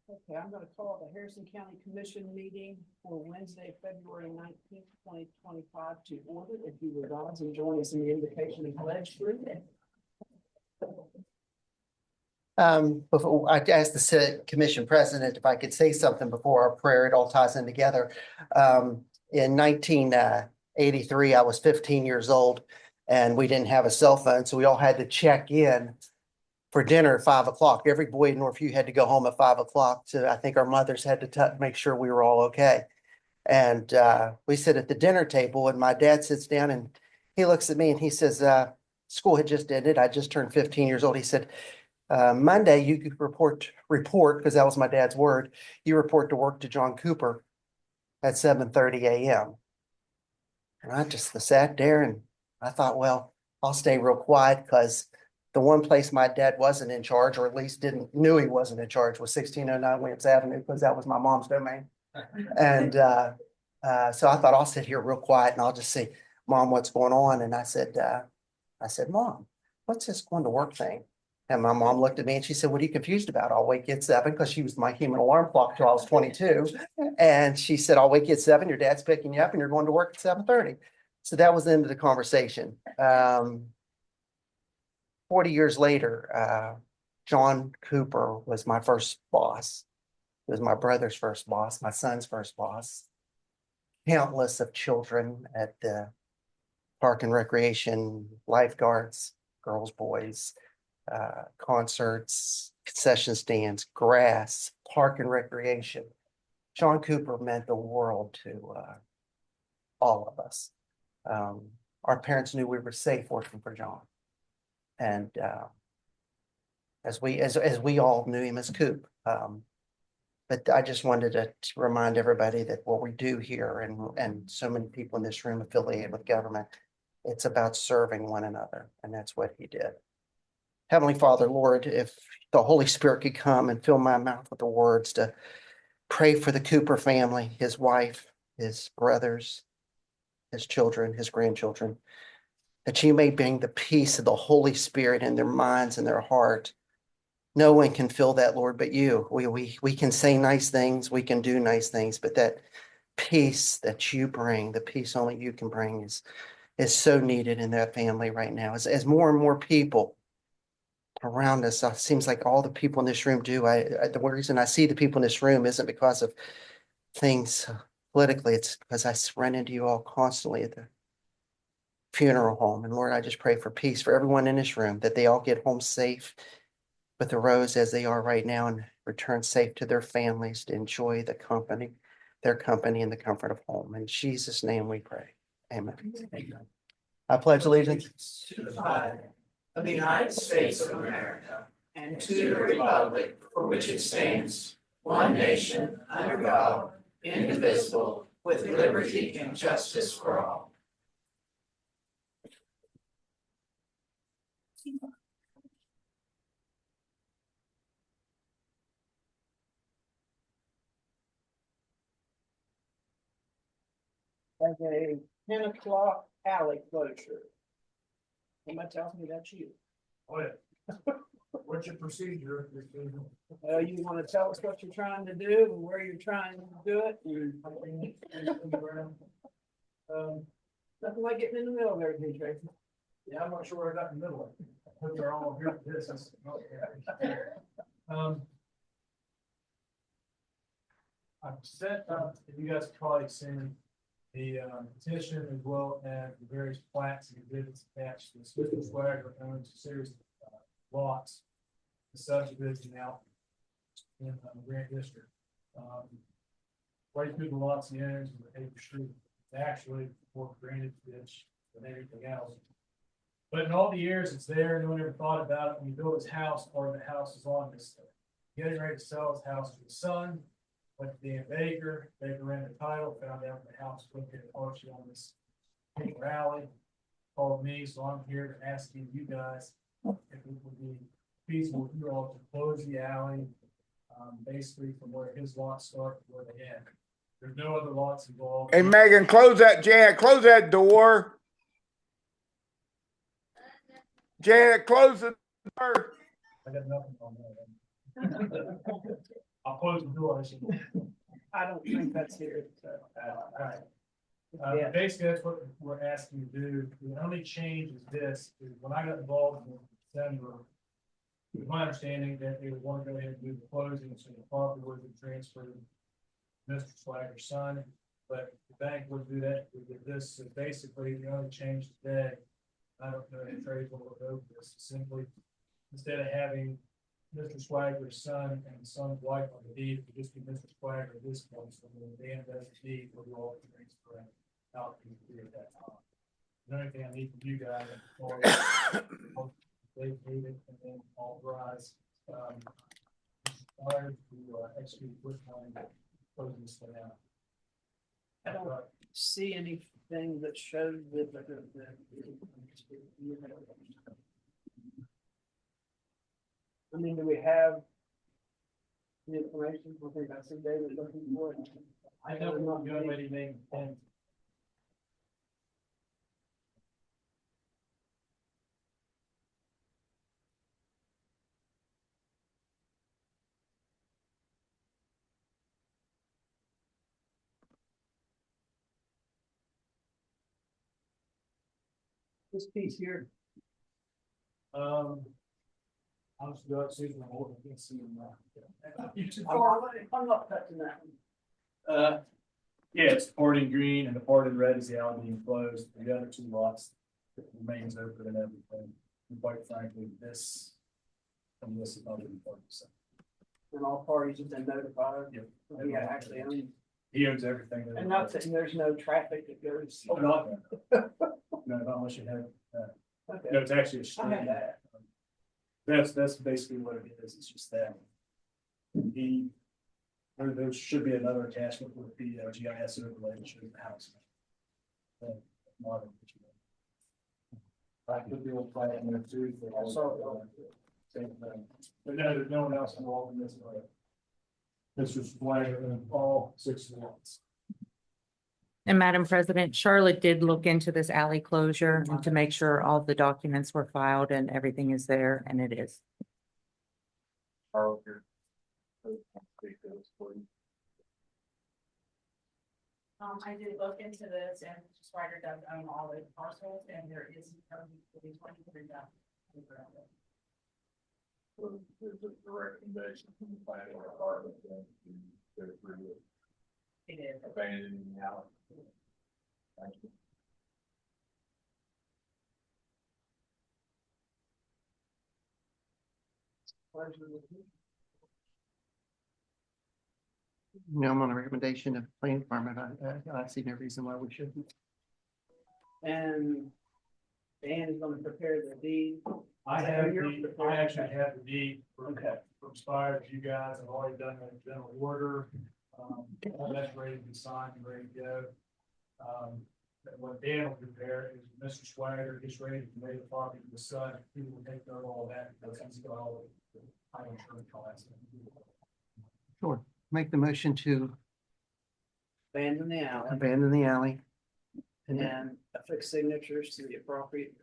Okay, I'm gonna call the Harrison County Commission meeting for Wednesday, February 19th, 2025 to order. If you would rise and join us in the invocation and pledge. Before I asked the Senate Commission President if I could say something before our prayer, it all ties in together. In 1983, I was 15 years old and we didn't have a cell phone, so we all had to check in for dinner at 5 o'clock. Every boy in Northview had to go home at 5 o'clock. So I think our mothers had to make sure we were all okay. And we sit at the dinner table and my dad sits down and he looks at me and he says, school had just ended. I just turned 15 years old. He said, Monday, you could report, because that was my dad's word. You report to work to John Cooper at 7:30 a.m. And I just sat there and I thought, well, I'll stay real quiet because the one place my dad wasn't in charge, or at least knew he wasn't in charge, was 1609 Williams Avenue, because that was my mom's domain. And so I thought I'll sit here real quiet and I'll just say, Mom, what's going on? And I said, Mom, what's this going to work thing? And my mom looked at me and she said, what are you confused about? I'll wake you at 7, because she was my human alarm clock till I was 22. And she said, I'll wake you at 7. Your dad's picking you up and you're going to work at 7:30. So that was the end of the conversation. 40 years later, John Cooper was my first boss. He was my brother's first boss, my son's first boss. Countless of children at the park and recreation, lifeguards, girls, boys, concerts, concession stands, grass, park and recreation. John Cooper meant the world to all of us. Our parents knew we were safe working for John. And as we all knew him as Coop. But I just wanted to remind everybody that what we do here, and so many people in this room affiliated with government, it's about serving one another, and that's what he did. Heavenly Father, Lord, if the Holy Spirit could come and fill my mouth with the words to pray for the Cooper family, his wife, his brothers, his children, his grandchildren, that you may bring the peace of the Holy Spirit in their minds and their heart. No one can fill that, Lord, but you. We can say nice things, we can do nice things, but that peace that you bring, the peace only you can bring, is so needed in that family right now. As more and more people around us, it seems like all the people in this room do. The reason I see the people in this room isn't because of things politically, it's because I run into you all constantly at the funeral home. And Lord, I just pray for peace for everyone in this room, that they all get home safe with the Rose as they are right now and return safe to their families to enjoy their company in the comfort of home. In Jesus' name we pray. Amen. Amen. I pledge allegiance To the flag of the United States of America and to the republic for which it stands, one nation, under God, indivisible, with liberty and justice for all. As a 10 o'clock alley closure. Somebody tells me that's you. Oh, yeah. What's your procedure? You want to tell us what you're trying to do and where you're trying to do it? Nothing like getting in the middle of everything, Tracy. Yeah, I'm not sure where I got in the middle of it. I think they're all here for this. I've sent up, if you guys probably seen the petition as well as the various plats and exhibits attached to the Smith Swagger owns a series of lots, the subdivision out in the Grant District. Right through the lots he owns in the paper street, actually for drainage ditch and everything else. But in all the years it's there, no one ever thought about it when you build his house, or the house is on this thing. Getting ready to sell his house to his son, went to Dan Baker ran the title, found out the house was located partially on this paper alley, called me, so I'm here to ask you guys if it would be feasible for you all to close the alley, basically from where his lots start to where they end. There's no other lots involved. Hey, Megan, close that, Janet, close that door. Janet, close the door. I got nothing on that. I'll close the door. I don't think that's here, so. All right. Yeah. Basically, that's what we're asking you to do. The only change is this, is when I got involved in December, it was my understanding that they would want to go ahead and do the closing, so the property would be transferred to Mr. Swagger's son, but the bank would do that with this. So basically, the only change today, I don't know if Trey will look over this, simply, instead of having Mr. Swagger's son and the son's wife on the deed, it would just be Mr. Swagger at this point, so when Dan does the deed, we'll do all the transfer out to the at that time. The only thing I need from you guys, they need it and then authorize, Swagger to execute quick time, closing this thing out. I don't see anything that shows that I mean, do we have the information? I think that's the David looking for it. I know we're not going ready name and This piece here. I'll just go upstairs and hold it, you can see them now. You too far away. I'm not touching that one. Yeah, it's part in green and the part in red is the alley being closed, the other two lots remains open and everything. And quite frankly, this, and this is not even part of the same. And all parties have been notified. Yep. Yeah, actually, I mean, He owns everything. and not that there's no traffic that goes. Oh, not that. No, not unless you have, Okay. no, it's actually a I street. had that. That's basically what it is, it's just that. There should be another attachment with the GIS overlay that shows the house. Modern. I could be able to find it in there too. I saw it. Same thing. But no, there's no one else involved in this. This was Swagger and all 6 lots. And Madam President, Charlotte did look into this alley closure and to make sure all the documents were filed and everything is there, and it is. I did look into this and Strider does own all the parcels and there is the 23 down. The recommendation from the planning department then to go through with It is. abandoning the alley. Thank you. No, I'm on a recommendation of planning department. I see no reason why we shouldn't. And Dan is gonna prepare the deed. I actually have the deed Okay. from Spire, you guys have already done the general order. All that's ready to be signed and ready to go. But what Dan will prepare is Mr. Swagger gets ready to convey the property to the son, he will take care of all that, because he's got all the title insurance costs. Sure. Make the motion to Abandon the alley abandon the alley. And and affix signatures to the appropriate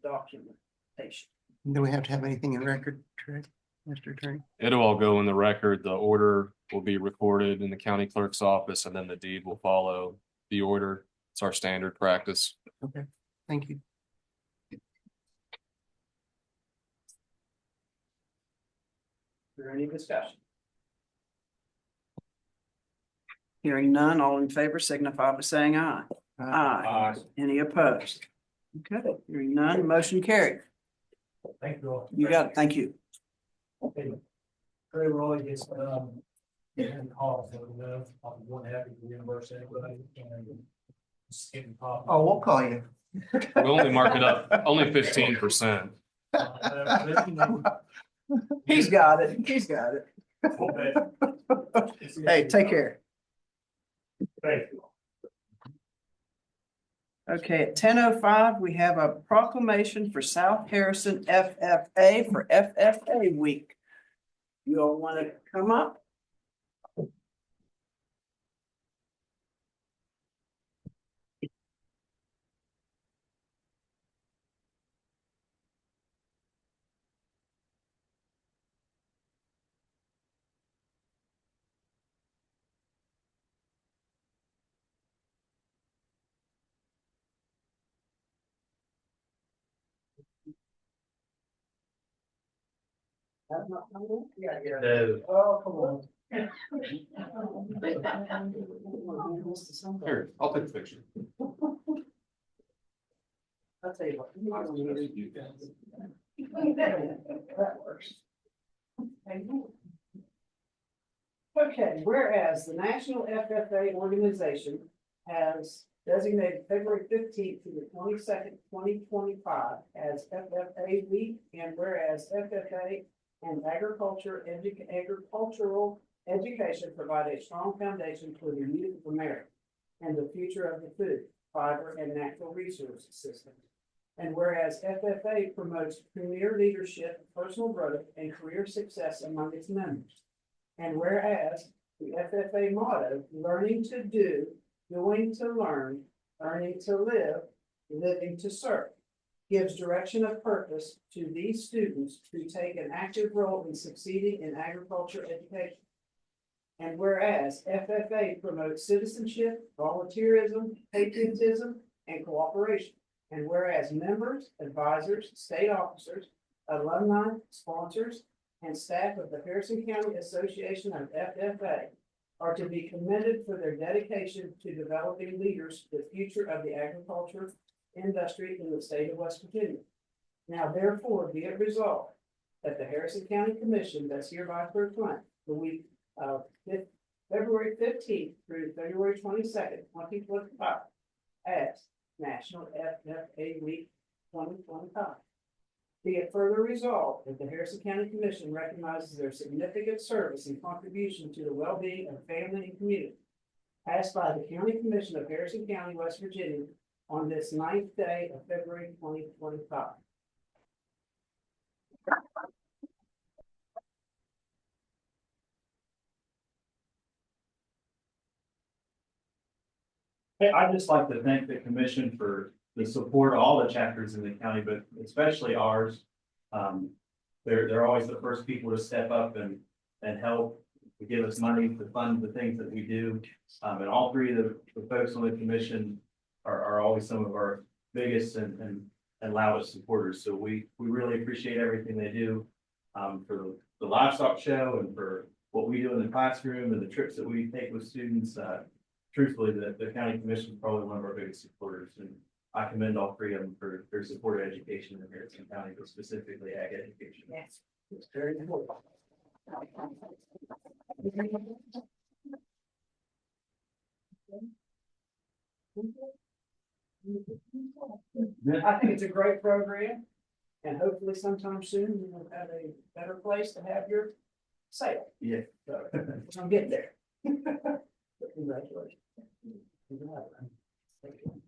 documentation. do we have to have anything in record, Trey, Mr. Attorney? It'll all go in the record. The order will be recorded in the county clerk's office and then the deed will follow the order. It's our standard practice. Okay, thank you. Is there any discussion? Hearing none, all in favor signify by saying aye. Aye. Any opposed? Okay, hearing none, motion carried. Thank you all. You got it, thank you. Trey Roy gets, getting calls, so I'll be more than happy to reimburse anybody and just getting caught. Oh, we'll call you. We only mark it up, only 15%. He's got it, he's got it. Hey, take care. Thank you. Okay, at 10:05, we have a proclamation for South Harrison FFA for FFA week. You all want to come up? No. Oh, come on. Here, I'll take a picture. I'll tell you what. That works. Okay, whereas the National FFA organization has designated February 15th to the 22nd, 2025 as FFA week, and whereas FFA and agricultural education provide a strong foundation for the youth of America and the future of the food, fiber, and natural resources system. And whereas FFA promotes premier leadership, personal growth, and career success among its members. And whereas the FFA motto, learning to do, doing to learn, earning to live, living to serve, gives direction of purpose to these students to take an active role in succeeding in agriculture education. And whereas FFA promotes citizenship, volunteerism, patriotism, and cooperation. And whereas members, advisors, state officers, alumni, sponsors, and staff of the Harrison County Association of FFA are to be commended for their dedication to developing leaders for the future of the agriculture industry in the state of West Virginia. Now therefore be it resolved that the Harrison County Commission does hereby proclaim the week of February 15th through February 22nd, 2025 as National FFA Week 2025. Be it further resolved that the Harrison County Commission recognizes their significant service and contribution to the well-being of family and community. Passed by the County Commission of Harrison County, West Virginia on this 9th day of February 2025. Hey, I'd just like to thank the commission for the support of all the chapters in the county, but especially ours. They're always the first people to step up and help to give us money to fund the things that we do. And all three of the folks on the commission are always some of our biggest and loudest supporters. So we really appreciate everything they do for the livestock show and for what we do in the classroom and the trips that we take with students. Truthfully, the county commission is probably one of our biggest supporters, and I commend all three of them for their support of education in Harrison County, but specifically ag education. Yes, it's very important. I think it's a great program, and hopefully sometime soon you will have a better place to have your sale. Yeah. So, I'll get there. But congratulations. Thank you.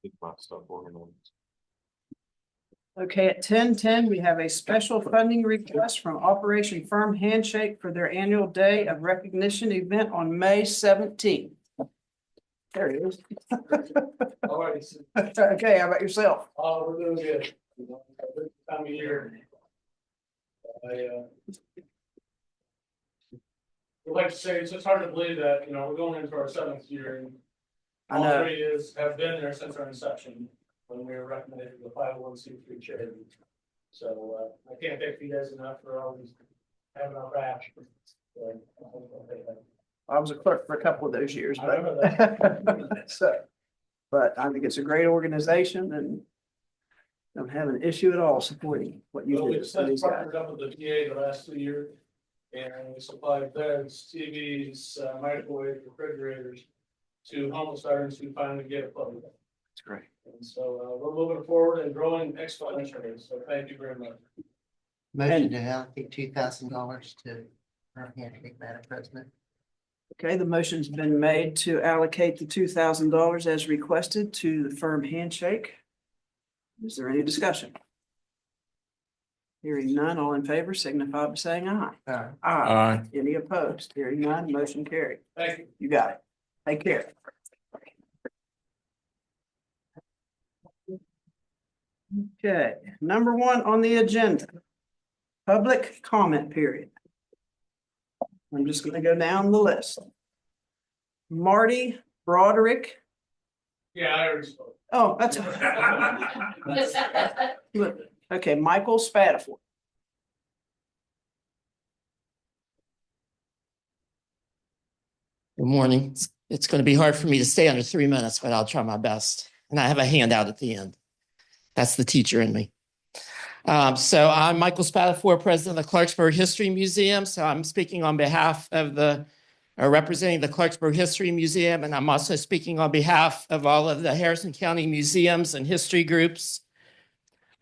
Get my stuff organized. Okay, at 10:10, we have a special funding request from Operation Firm Handshake for their annual Day of Recognition event on May 17th. There it is. All right, Okay, how about yourself? we're doing good. You know, this time of year. I would like to say, it's just hard to believe that, we're going into our 7th year and I all know. 3 years have been there since our inception, when we were recommended to the 501c3 charity. So, I can't thank you guys enough for always having our back. So, I was a clerk for a couple of those years, I remember but so, but I think it's a great organization and don't have an issue at all supporting what you Well, we do. just for had these guys. partnered up with the VA the last 2 years. And we supplied beds, TVs, microwaves, refrigerators to homeless veterans who finally get a plug. That's great. And so, we're moving forward and growing exponentially. So thank you very much. Motion to allocate $2,000 to our handshake, Madam President. Okay, the motion's been made to allocate the $2,000 as requested to the Firm Handshake. Is there any discussion? Hearing none, all in favor signify by saying aye. Aye. Any opposed? Hearing none, motion carried. Thank you. You got it. Take care. Okay, number one on the agenda. Public comment period. I'm just gonna go down the list. Marty Broderick. Yeah, I already spoke. Oh, that's. Okay, Michael Spatafor. Good morning. It's going to be hard for me to stay under 3 minutes, but I'll try my best. And I have a handout at the end. That's the teacher in me. So I'm Michael Spatafor, president of the Clarksburg History Museum. So I'm speaking on behalf of representing the Clarksburg History Museum. And I'm also speaking on behalf of all of the Harrison County museums and history groups,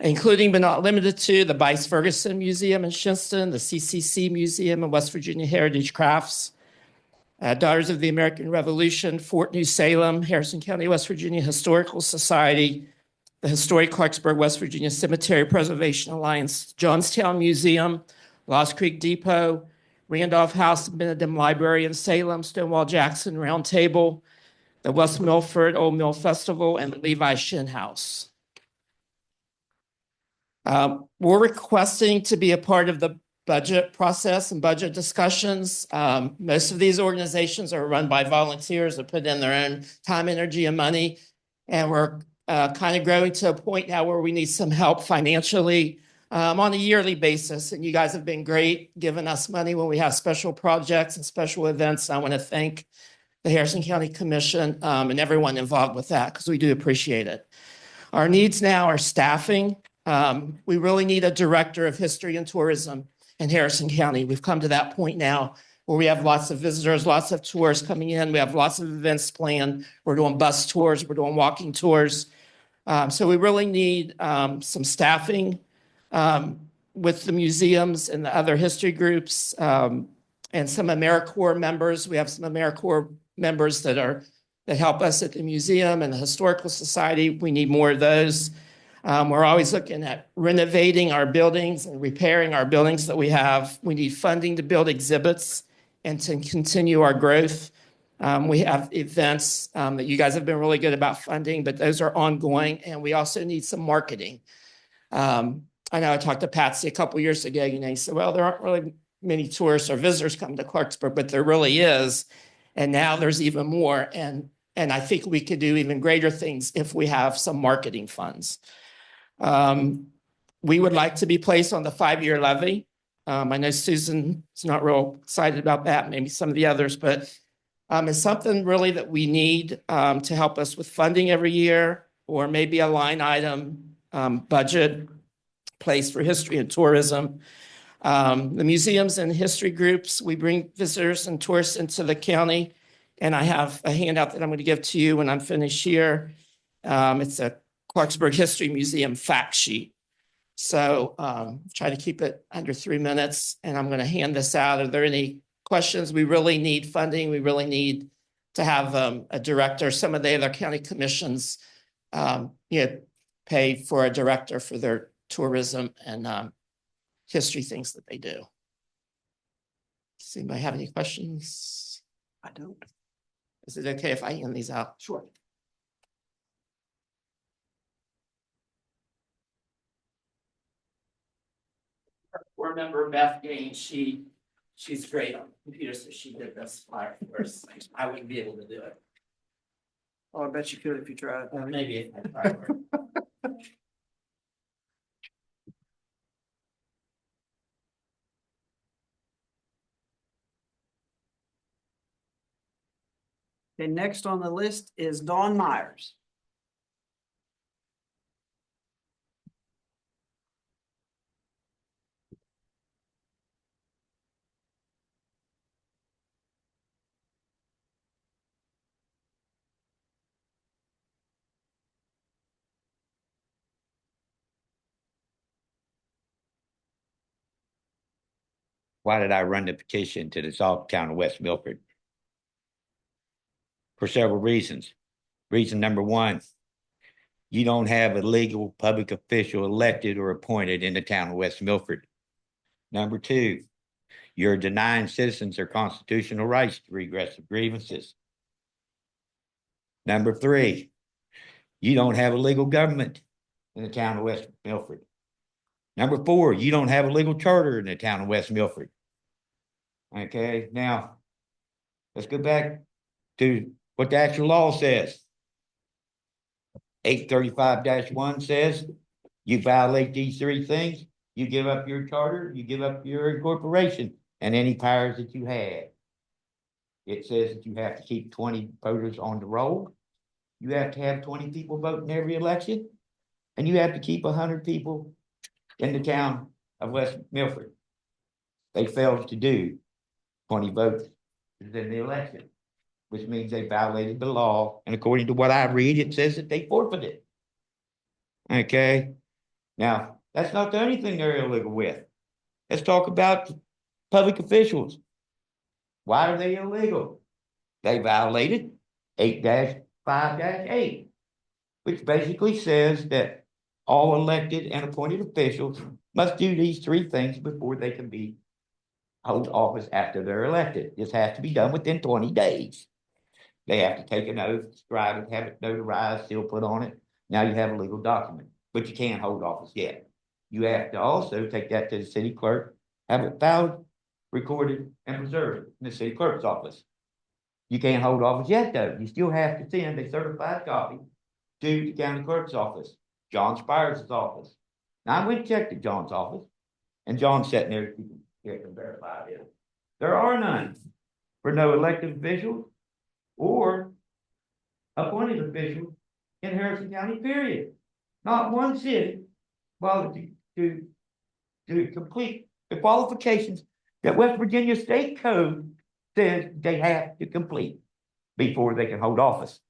including but not limited to the Bice Ferguson Museum in Shinston, the CCC Museum and West Virginia Heritage Crafts, Daughters of the American Revolution, Fort New Salem, Harrison County, West Virginia Historical Society, the Historic Clarksburg, West Virginia Cemetery Preservation Alliance, Johnstown Museum, Lost Creek Depot, Randolph House, Benedum Library in Salem, Stonewall Jackson Round Table, the West Milford Old Mill Festival, and the Levi Shin House. We're requesting to be a part of the budget process and budget discussions. Most of these organizations are run by volunteers that put in their own time, energy, and money. And we're kind of growing to a point now where we need some help financially on a yearly basis. And you guys have been great giving us money when we have special projects and special events. I want to thank the Harrison County Commission and everyone involved with that because we do appreciate it. Our needs now are staffing. We really need a director of history and tourism in Harrison County. We've come to that point now where we have lots of visitors, lots of tours coming in. We have lots of events planned. We're doing bus tours. We're doing walking tours. So we really need some staffing with the museums and the other history groups and some AmeriCorps members. We have some AmeriCorps members that help us at the museum and the Historical Society. We need more of those. We're always looking at renovating our buildings and repairing our buildings that we have. We need funding to build exhibits and to continue our growth. We have events that you guys have been really good about funding, but those are ongoing. And we also need some marketing. I know I talked to Patsy a couple of years ago, he said, well, there aren't really many tourists or visitors coming to Clarksburg, but there really is. And now there's even more. And I think we could do even greater things if we have some marketing funds. We would like to be placed on the 5-year levy. I know Susan is not real excited about that, maybe some of the others, but it's something really that we need to help us with funding every year, or maybe a line item budget place for history and tourism. The museums and history groups, we bring visitors and tourists into the county. And I have a handout that I'm going to give to you when I'm finished here. It's a Clarksburg History Museum fact sheet. So try to keep it under 3 minutes, and I'm going to hand this out. Are there any questions? We really need funding. We really need to have a director. Some of the other county commissions pay for a director for their tourism and history things that they do. Does anybody have any questions? I don't. Is it okay if I hand these out? Sure. Board member Beth Gaines, she's great on computers, so she did this flyer for us. I wouldn't be able to do it. Oh, I bet you could if you tried. Maybe if I tried. Okay, next on the list is Dawn Myers. Why did I run the petition to dissolve the town of West Milford? For several reasons. Reason number one, you don't have a legal public official elected or appointed in the town of West Milford. Number two, you're denying citizens their constitutional rights to redress of grievances. Number three, you don't have a legal government in the town of West Milford. Number 4, you don't have a legal charter in the town of West Milford. Okay, now, let's go back to what the actual law says. 835-1 says, you violate these 3 things, you give up your charter, you give up your incorporation and any powers that you have. It says that you have to keep 20 voters on the roll. You have to have 20 people voting every election. And you have to keep 100 people in the town of West Milford. They failed to do 20 votes in the election, which means they violated the law. And according to what I read, it says that they forfeited. Okay. Now, that's not the only thing they're illegal with. Let's talk about public officials. Why are they illegal? They violated 8-5-8, which basically says that all elected and appointed officials must do these 3 things before they can hold office after they're elected. This has to be done within 20 days. They have to take an oath, scribe it, have it notarized, seal put on it. Now you have a legal document, but you can't hold office yet. You have to also take that to the city clerk, have it filed, recorded, and preserved in the city clerk's office. You can't hold office yet, though. You still have to send a certified copy to the county clerk's office, John Spires' office. Now, I went and checked at John's office, and John's sitting there, here to verify it. There are none for no elected officials or appointed officials in Harrison County, period. Not one city bothered to complete the qualifications that West Virginia State Code says they have to complete before they can hold office.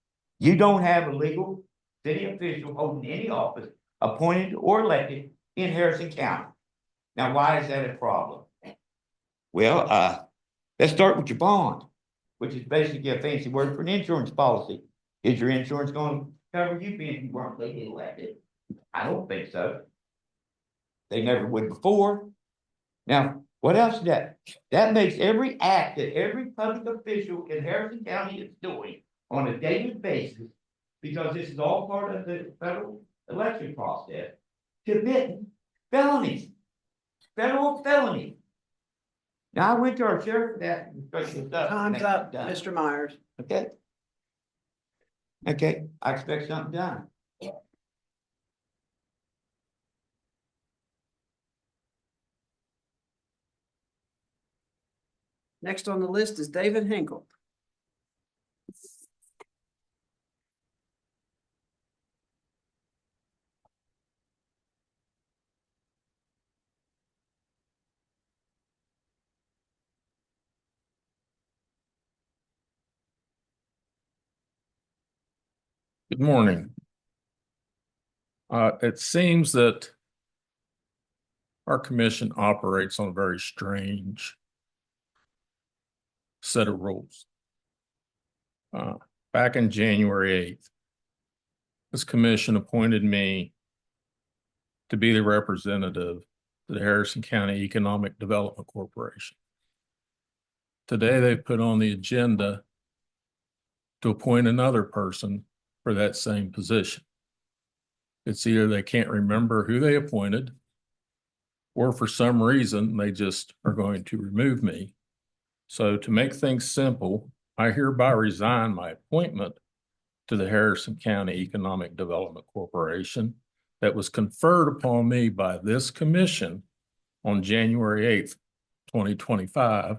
You don't have a legal city official holding any office, appointed or elected, in Harrison County. Now, why is that a problem? Well, let's start with your bond, which is basically a fancy word for an insurance policy. Is your insurance going to cover you being you weren't legally elected? I don't think so. They never would before. Now, what else is that? That makes every act that every public official in Harrison County is doing on a daily basis, because this is all part of the federal election process, committing felonies, federal felonies. Now, I went to our sheriff for that. Time's up, Mr. Myers. Okay. Okay, I expect something done. Next on the list is David Hinkle. Good morning. It seems that our commission operates on a very strange set of rules. Back in January 8th, this commission appointed me to be the representative to the Harrison County Economic Development Corporation. Today, they've put on the agenda to appoint another person for that same position. It's either they can't remember who they appointed, or for some reason, they just are going to remove me. So to make things simple, I hereby resign my appointment to the Harrison County Economic Development Corporation that was conferred upon me by this commission on January 8th, 2025,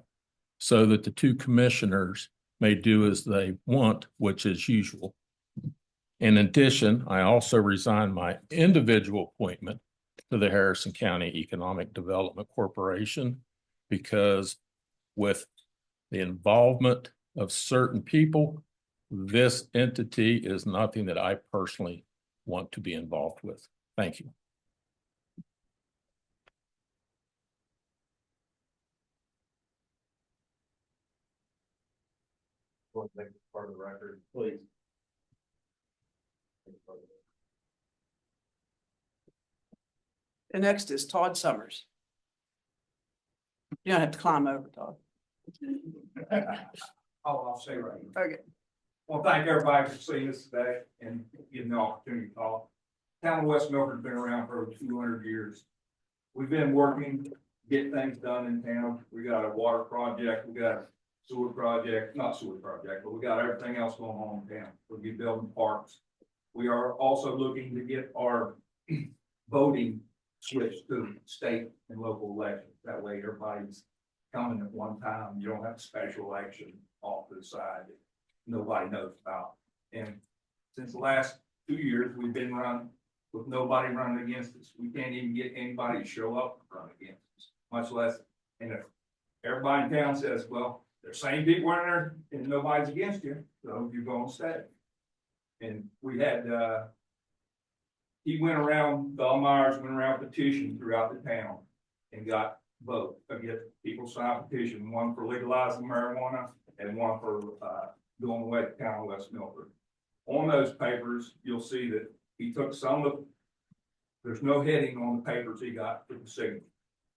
so that the 2 commissioners may do as they want, which is usual. In addition, I also resign my individual appointment to the Harrison County Economic Development Corporation, because with the involvement of certain people, this entity is nothing that I personally want to be involved with. Thank you. Part of the record, please. The next is Todd Summers. You don't have to climb over, Todd. I'll say right. Okay. Well, thank everybody for seeing us today and giving the opportunity to talk. town of West Milford's been around for over 200 years. We've been working, to get things done in town. We got a water project, we got a sewer project, not sewer project, but we got everything else going on in town. We'll be building parks. We are also looking to get our voting switched to state and local elections. That way everybody's coming at one time. You don't have special election off to the side that nobody knows about. And since the last 2 years, we've been running with nobody running against us. We can't even get anybody to show up and run against us, much less, and if everybody in town says, well, there's same people in there and nobody's against you, so you're gonna stay. And we had, he went around, Bill Myers went around petition throughout the town and got vote. Again, people signed petition, one for legalizing marijuana and one for, going away to town of West Milford. On those papers, you'll see that he took some of, there's no heading on the papers he got for the signature.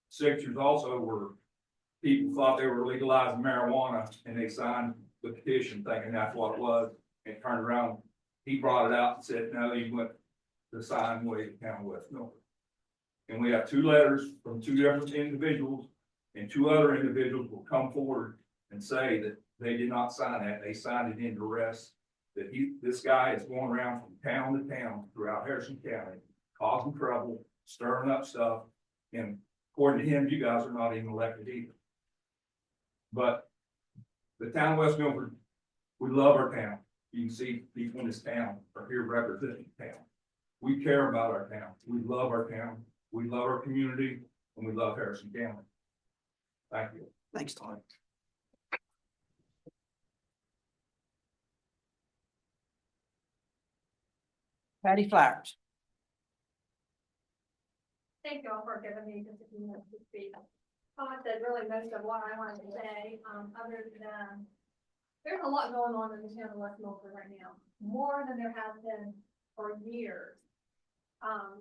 Signatures also were, people thought they were legalizing marijuana and they signed the petition thinking that's what it was, and turned around, he brought it out and said, no, he went to sign way to town of West Milford. And we have 2 letters from 2 different individuals, and 2 other individuals will come forward and say that they did not sign that, they signed it in duress. That this guy is going around from town to town throughout Harrison County, causing trouble, stirring up stuff, and according to him, you guys are not even elected either. But the town of West Milford, we love our town. You can see people in this town are here representing the town. We care about our town. We love our town. We love our community, and we love Harrison County. Thank you. Thanks, Todd. Patty Flowers. Thank you all for giving me just a few minutes to speak. Todd said really most of what I wanted to say, other than there's a lot going on in the town of West Milford right now, more than there has been for years.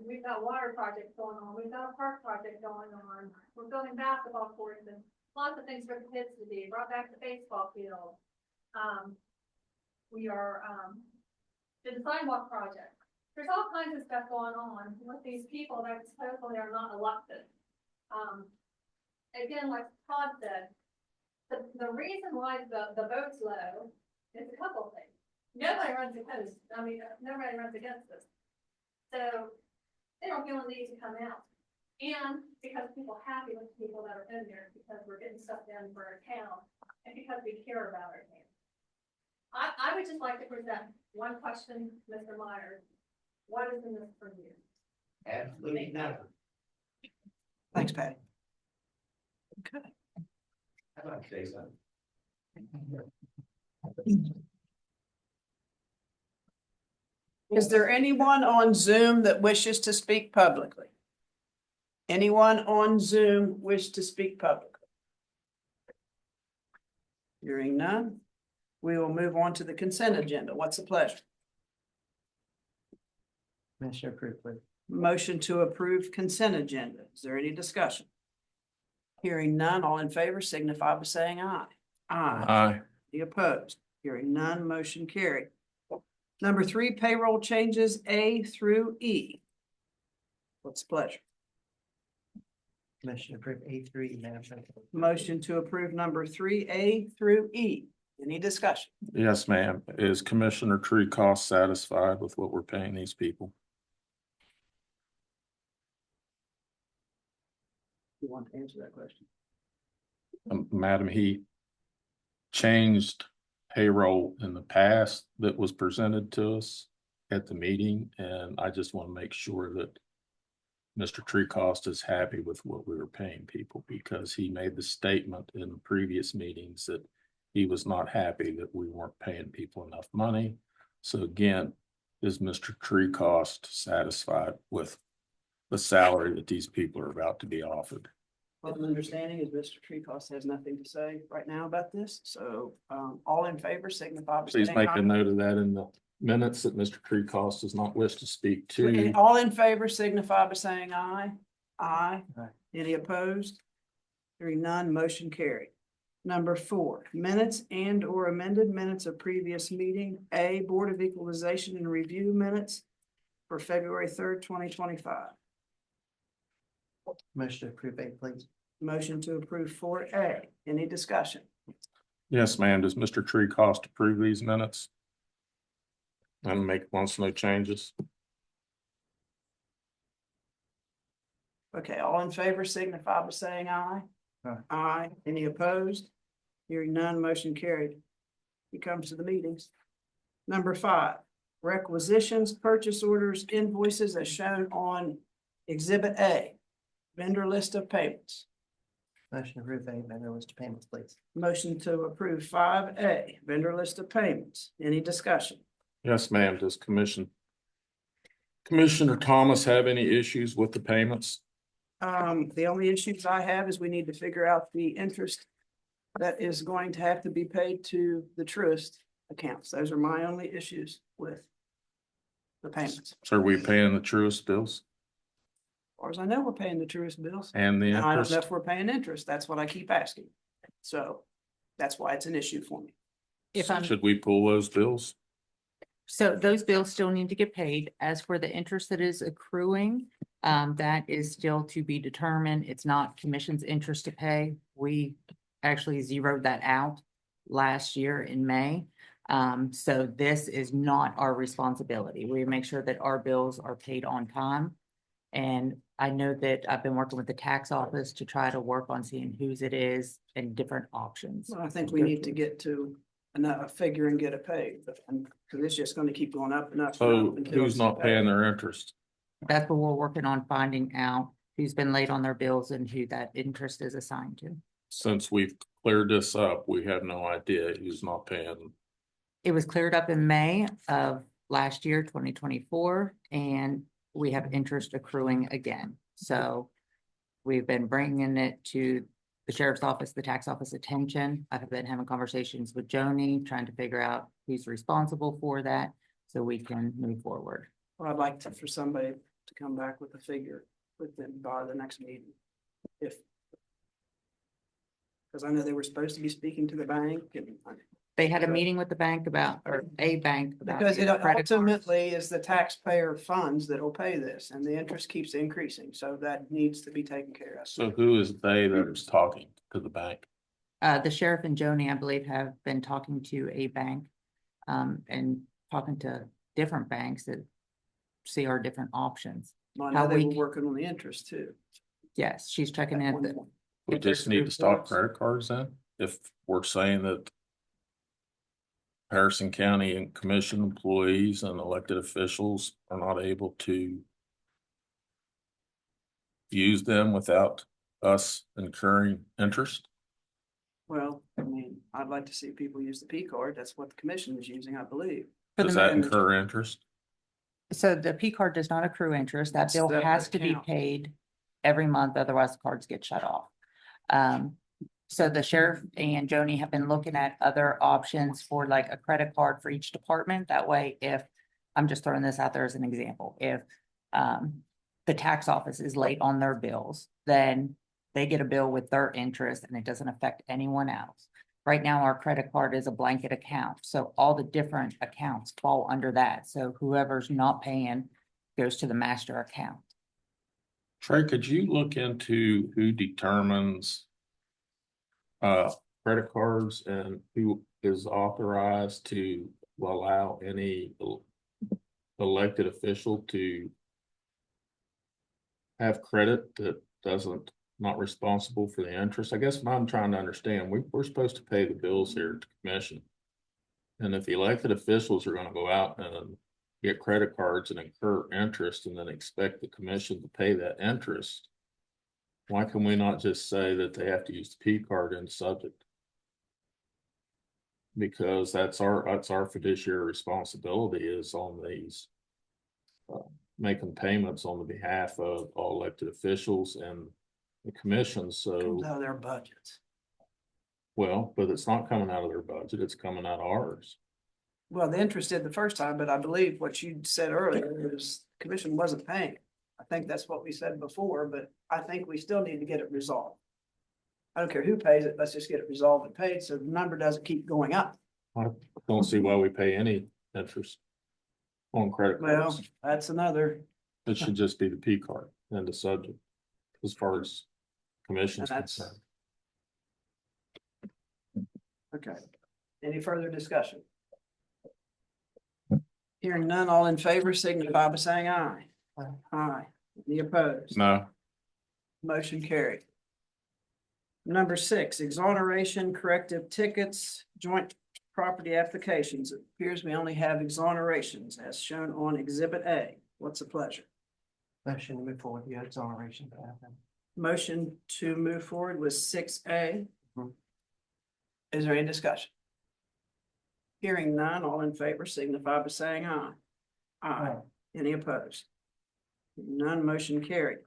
We've got water projects going on, we've got a park project going on, we're building basketball courts and lots of things for the kids to do, brought back the baseball field. We are, did the sidewalk project. There's all kinds of stuff going on with these people that supposedly are not elected. Again, like Todd said, the reason why the vote's low is a couple of things. Nobody runs opposed. I mean, nobody runs against us. So they don't feel a need to come out. And because people are happy with the people that are in there, because we're getting stuff done for our town, and because we care about our town. I would just like to present one question, Mr. Myers. What is in this for you? Absolutely nothing. Thanks, Patty. Okay. I'd like to say something. Is there anyone on Zoom that wishes to speak publicly? Anyone on Zoom wish to speak publicly? Hearing none, we will move on to the consent agenda. What's the pleasure? Commissioner approved, please. Motion to approve consent agenda. Is there any discussion? Hearing none, all in favor signify by saying aye. Aye. Any opposed? Hearing none, motion carried. Number 3, payroll changes A through E. What's the pleasure? Commissioner approved A3, Madam President. Motion to approve number 3A through E. Any discussion? Yes, ma'am. Is Commissioner Treecost satisfied with what we're paying these people? You want to answer that question? Madam, he changed payroll in the past that was presented to us at the meeting, and I just want to make sure that Mr. Treecost is happy with what we were paying people, because he made the statement in the previous meetings that he was not happy that we weren't paying people enough money. So again, is Mr. Treecost satisfied with the salary that these people are about to be offered? Well, my understanding is Mr. Treecost has nothing to say right now about this, so all in favor signify by Please saying make aye. a note of that in the minutes that Mr. Treecost does not wish to speak to. All in favor signify by saying aye. Aye. Aye. Any opposed? Hearing none, motion carried. Number 4, minutes and or amended minutes of previous meeting. A, Board of Equalization and Review minutes. for February 3rd, 2025. Motion to approve A, please. Motion to approve 4A. Any discussion? Yes, ma'am. Does Mr. Treecost approve these minutes? And wants no changes? Okay, all in favor signify by saying aye. Aye. Any opposed? Hearing none, motion carried. He comes to the meetings. Number 5, requisitions, purchase orders, invoices as shown on Exhibit A, vendor list of payments. Motion to approve A, vendor list of payments, please. Motion to approve 5A, vendor list of payments. Any discussion? Yes, ma'am. Does Commissioner Thomas have any issues with the payments? The only issues I have is we need to figure out the interest that is going to have to be paid to the truist accounts. Those are my only issues with the payments. So are we paying the truest bills As far as I know, we're paying the truist bills. and the And I don't know interest? if we're paying interest. That's what I keep asking. So that's why it's an issue for me. If I'm, Should we pull those bills? so those bills still need to get paid. As for the interest that is accruing, that is still to be determined. It's not commission's interest to pay. We actually zeroed that out last year in May. So this is not our responsibility. We make sure that our bills are paid on time. And I know that I've been working with the tax office to try to work on seeing whose it is and different options. Well, I think we need to get to a figure and get it paid, because it's just going to keep going up and up. and So up until who's it's not paid. paying their interest? That's what we're working on, finding out who's been late on their bills and who that interest is assigned to. Since we've cleared this up, we have no idea who's not paying. It was cleared up in May of last year, 2024, and we have interest accruing again. So we've been bringing it to the sheriff's office, the tax office attention. I've been having conversations with Joni, trying to figure out who's responsible for that so we can move forward. Well, I'd like for somebody to come back with a figure by the next meeting. Because I know they were supposed to be speaking to the bank and. They had a meeting with the bank about, or a bank. about Because it credit cards. ultimately is the taxpayer funds that will pay this, and the interest keeps increasing, so that needs to be taken care of. So who is they that is talking to the bank? The sheriff and Joni, I believe, have been talking to a bank, and talking to different banks that see our different options. I how know they we were can- working on the interest too. Yes, she's checking at in. one point. We just need to stop credit cards then? If we're saying that Harrison County and commission employees and elected officials are not able to use them without us incurring interest? Well, I mean, I'd like to see people use the P card. That's what the commission is using, I believe. For the Does that moment. incur interest? So the P card does not accrue interest. That It's bill the has to be account. paid every month, otherwise the cards get shut off. So the sheriff and Joni have been looking at other options for like a credit card for each department. That way, if, I'm just throwing this out there as an example, if the tax office is late on their bills, then they get a bill with their interest and it doesn't affect anyone else. Right now, our credit card is a blanket account, so all the different accounts fall under that. So whoever's not paying goes to the master account. Trey, could you look into who determines credit cards and who is authorized to allow any elected official to have credit that doesn't, not responsible for the interest? I guess what I'm trying to understand, we're supposed to pay the bills here at the commission. And if the elected officials are gonna go out and get credit cards and incur interest and then expect the commission to pay that interest, why can we not just say that they have to use the P card in subject? Because that's our fiduciary responsibility is on these. Making payments on the behalf of all elected officials and the commission, so, Comes out of their budgets. well, but it's not coming out of their budget, it's coming out of ours. Well, the interest did the first time, but I believe what you said earlier is the commission wasn't paying. I think that's what we said before, but I think we still need to get it resolved. I don't care who pays it, let's just get it resolved and paid, so the number doesn't keep going up. I don't see why we pay any interest. on credit Well, cards. that's another, It should just be the P card and the subject as far as commission's That's- concerned. okay. Any further discussion? Hearing none, all in favor signify by saying aye. Aye. Aye. Any opposed? No, Motion carried. Number 6, exoneration corrective tickets, joint property applications. It appears we only have exonerations as shown on Exhibit A. What's the pleasure? Motion to move forward, the exoneration to happen. Motion to move forward with 6A. Mhm. Is there any discussion? Hearing none, all in favor signify by saying aye. Aye. Any opposed? None, motion carried.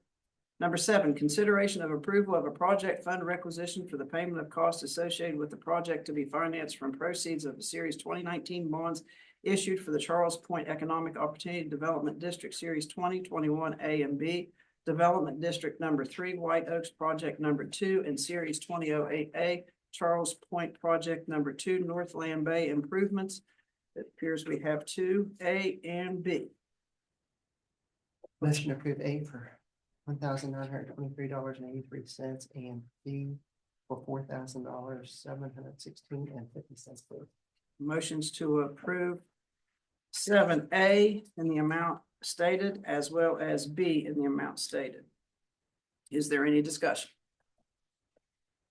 Number 7, consideration of approval of a project fund requisition for the payment of costs associated with the project to be financed from proceeds of the Series 2019 bonds issued for the Charles Point Economic Opportunity Development District Series 2021 A and B, Development District Number 3, White Oaks Project Number 2, and Series 2008A, Charles Point Project Number 2, Northland Bay Improvements. It appears we have 2, A and B. Motion to approve A for $1,923.83 and B for $4,000, $716.50. Motions to approve 7A in the amount stated as well as B in the amount stated. Is there any discussion?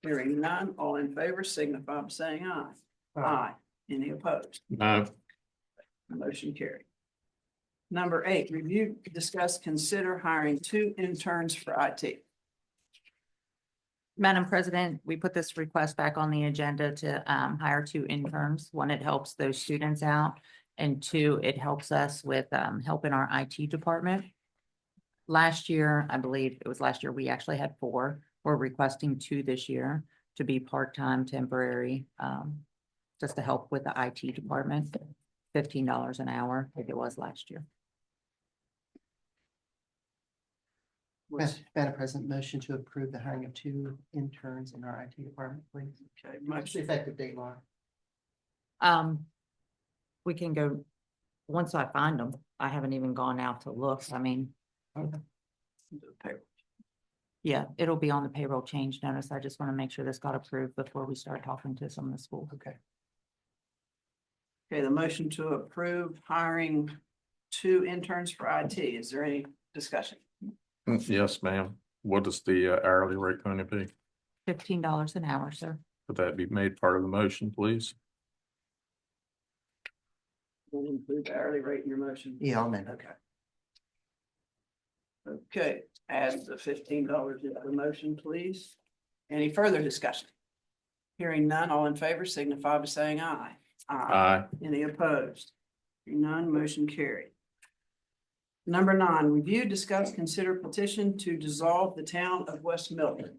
Hearing none, all in favor signify by saying aye. Aye. Any opposed? no, Motion carried. Number 8, review, discuss, consider hiring 2 interns for IT. Madam President, we put this request back on the agenda to hire 2 interns. 1, it helps those students out, and 2, it helps us with helping our IT department. Last year, I believe it was last year, we actually had 4. We're requesting 2 this year to be part-time temporary, just to help with the IT department. $15 an hour, like it was last year. Madam President, motion to approve the hiring of 2 interns in our IT department, please. Okay, What's motion, the effective date, Laura? We can go, once I find them, I haven't even gone out to look. I mean, yeah, it'll be on the payroll change notice. I just want to make sure this got approved before we start talking to some of the schools. Okay. okay, the motion to approve hiring 2 interns for IT. Is there any discussion? yes, ma'am. What is the hourly rate going to be? $15 an hour, sir. Would that be made part of the motion, please? Will include the hourly rate in your motion. Yeah, I'll amend it. Okay. Okay, add the $15 into the motion, please. Any further discussion? Hearing none, all in favor signify by saying aye. Aye. Any opposed? Hearing none, motion carried. Number 9, review, discuss, consider petition to dissolve the town of West Milton.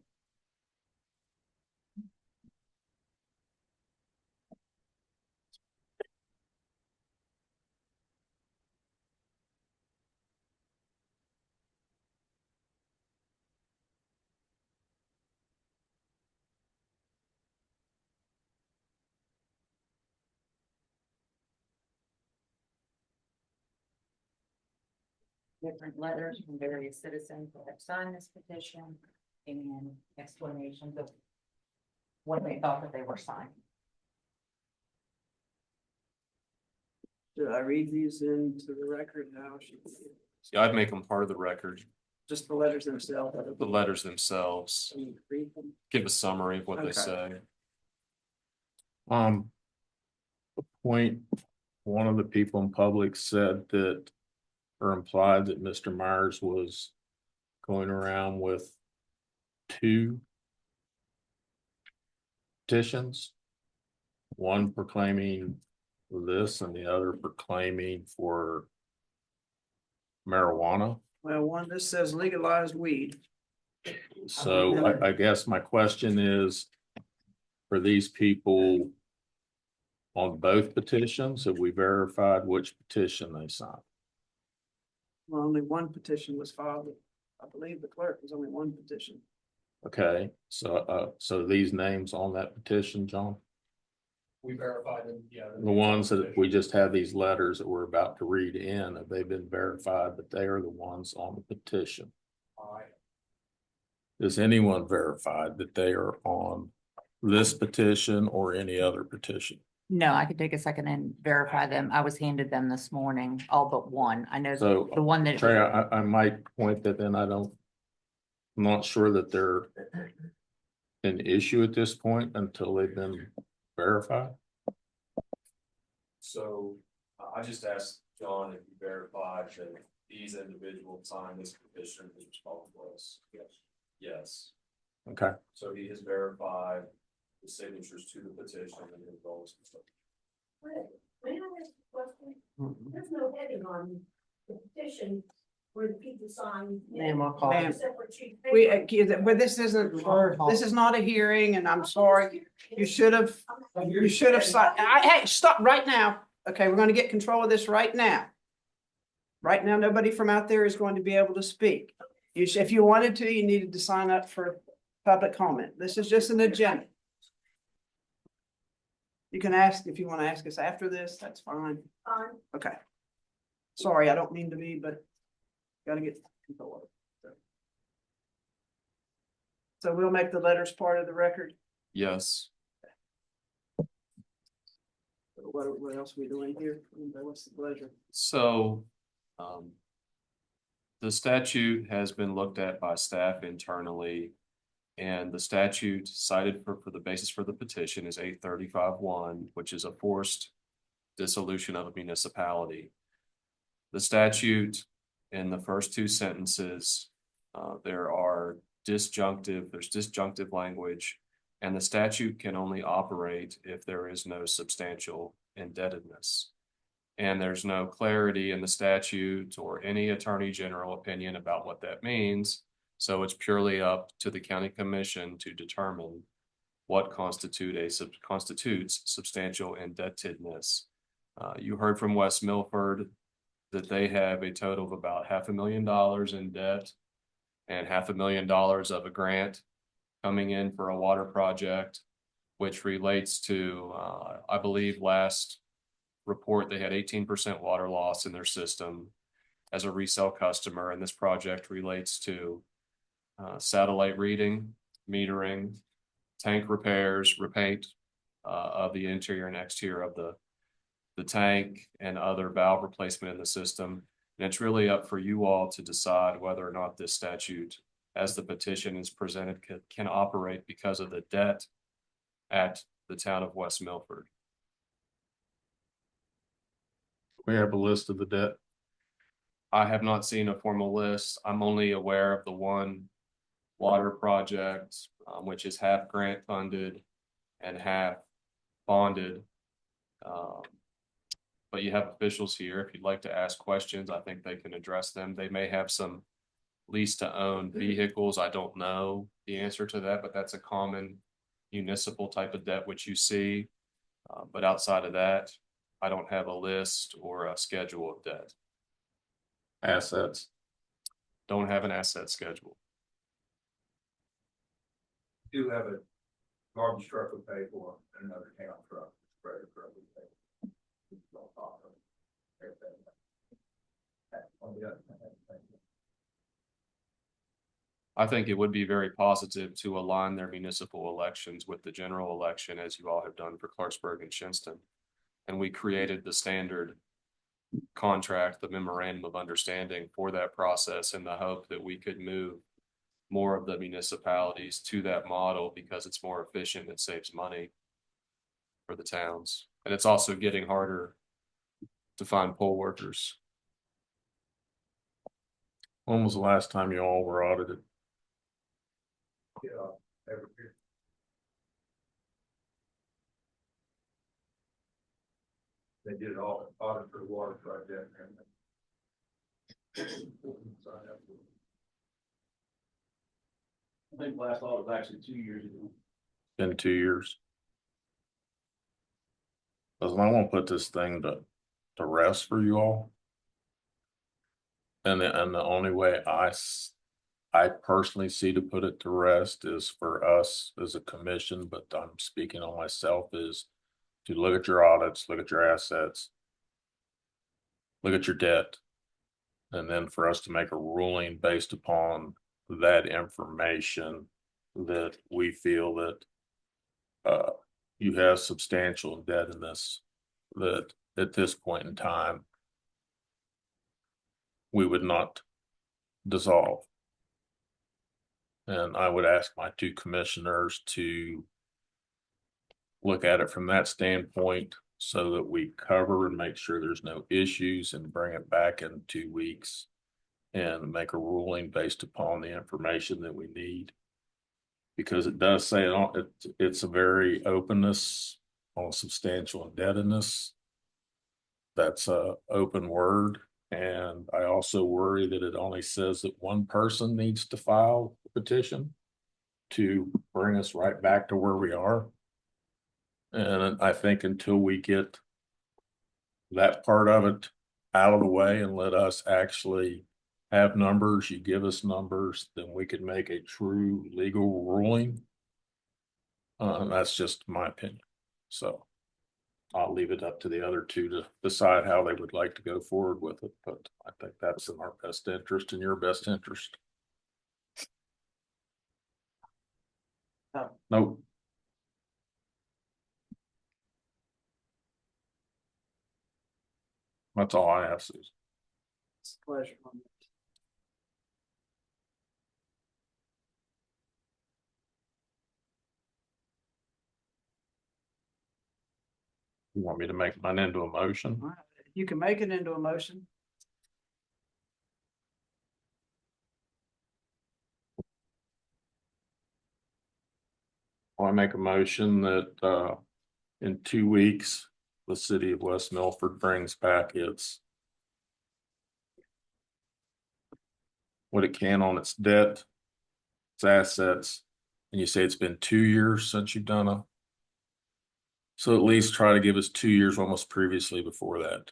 Different letters from various citizens that have signed this petition and explanations of what they thought that they were signing. Should I read these into the record now? Yeah, I'd make them part of the record, Just the letters themselves. the letters themselves, Read them. give a summary of what they Okay. say. The point, one of the people in public said that, or implied that Mr. Myers was going around with 2 petitions. One proclaiming this and the other proclaiming for marijuana. Well, this says legalized weed. So I guess my question is, for these people on both petitions, have we verified which petition they signed? Well, only one petition was filed. I believe the clerk was only one petition. Okay, so these names on that petition, John? We verified them, yeah. The ones that we just have these letters that we're about to read in, have they been verified that they are the ones on the petition? Is anyone verified that they are on this petition or any other petition? No, I could take a second and verify them. I was handed them this morning, all but one. I know So the one that. Trey, I might point that then I'm not sure that they're an issue at this point until they've been verified. So I just asked John if he verified that these individuals signed this petition, his response was yes. Yes, Okay, so he has verified the signatures to the petition and his votes and stuff. May I ask a question? There's no heading on the petition where the people sign. Ma'am, I'll call. Ma'am, Separate sheet We, paper. but this isn't, this is not a hearing, and I'm sorry. You should have signed. Hey, stop right now. Okay, we're gonna get control of this right now. Right now, nobody from out there is going to be able to speak. If you wanted to, you needed to sign up for public comment. This is just an agenda. You can ask, if you want to ask us after this, that's fine. Fine. Okay. Sorry, I don't mean to be, but gotta get control of it. So we'll make the letters part of the record. Yes, What else are we doing here? What's the pleasure? so the statute has been looked at by staff internally. And the statute cited for the basis for the petition is 835-1, which is a forced dissolution of a municipality. The statute in the first two sentences, there's disjunctive language, and the statute can only operate if there is no substantial indebtedness. And there's no clarity in the statute or any attorney general opinion about what that means. So it's purely up to the county commission to determine what constitutes substantial indebtedness. You heard from West Milford that they have a total of about $500,000 in debt and $500,000 of a grant coming in for a water project, which relates to, I believe last report, they had 18% water loss in their system as a resale customer. And this project relates to satellite reading, metering, tank repairs, repaint of the interior and exterior of the tank, and other valve replacement in the system. And it's really up for you all to decide whether or not this statute, as the petition is presented, can operate because of the debt at the town of West Milford. we have a list of the debt. I have not seen a formal list. I'm only aware of the one water project, which is half grant funded and half bonded. But you have officials here. If you'd like to ask questions, I think they can address them. They may have some lease to own vehicles. I don't know the answer to that, but that's a common municipal type of debt which you see. But outside of that, I don't have a list or a schedule of debt. Assets. Don't have an asset schedule. Do have a garbage truck would pay for and another town truck, spreader truck would pay. I think it would be very positive to align their municipal elections with the general election, as you all have done for Clarksburg and Shinston. And we created the standard contract, the memorandum of understanding for that process, in the hope that we could move more of the municipalities to that model because it's more efficient, it saves money for the towns. And it's also getting harder to find poll workers. When was the last time you all were audited? Yeah, every year. They did all audit for the water project and I think last audit was actually 2 years ago. Been 2 years. Listen, I won't put this thing to rest for you all. And the only way I personally see to put it to rest is for us as a commission, but I'm speaking on myself, is to look at your audits, look at your assets, look at your debt, and then for us to make a ruling based upon that information that we feel that you have substantial indebtedness that at this point in time we would not dissolve. And I would ask my two commissioners to look at it from that standpoint so that we cover and make sure there's no issues and bring it back in 2 weeks and make a ruling based upon the information that we need. Because it does say it's a very openness on substantial indebtedness. That's a open word. And I also worry that it only says that one person needs to file a petition to bring us right back to where we are. And I think until we get that part of it out of the way and let us actually have numbers, you give us numbers, then we could make a true legal ruling. That's just my opinion. So I'll leave it up to the other two to decide how they would like to go forward with it, but I think that's in our best interest and your best interest. No. That's all I have, Susan. It's a pleasure. You want me to make mine into a motion? All right. You can make it into a motion. I make a motion that in 2 weeks, the city of West Milford brings back what it can on its debt, its assets, and you say it's been 2 years since you've done so at least try to give us 2 years almost previously before that.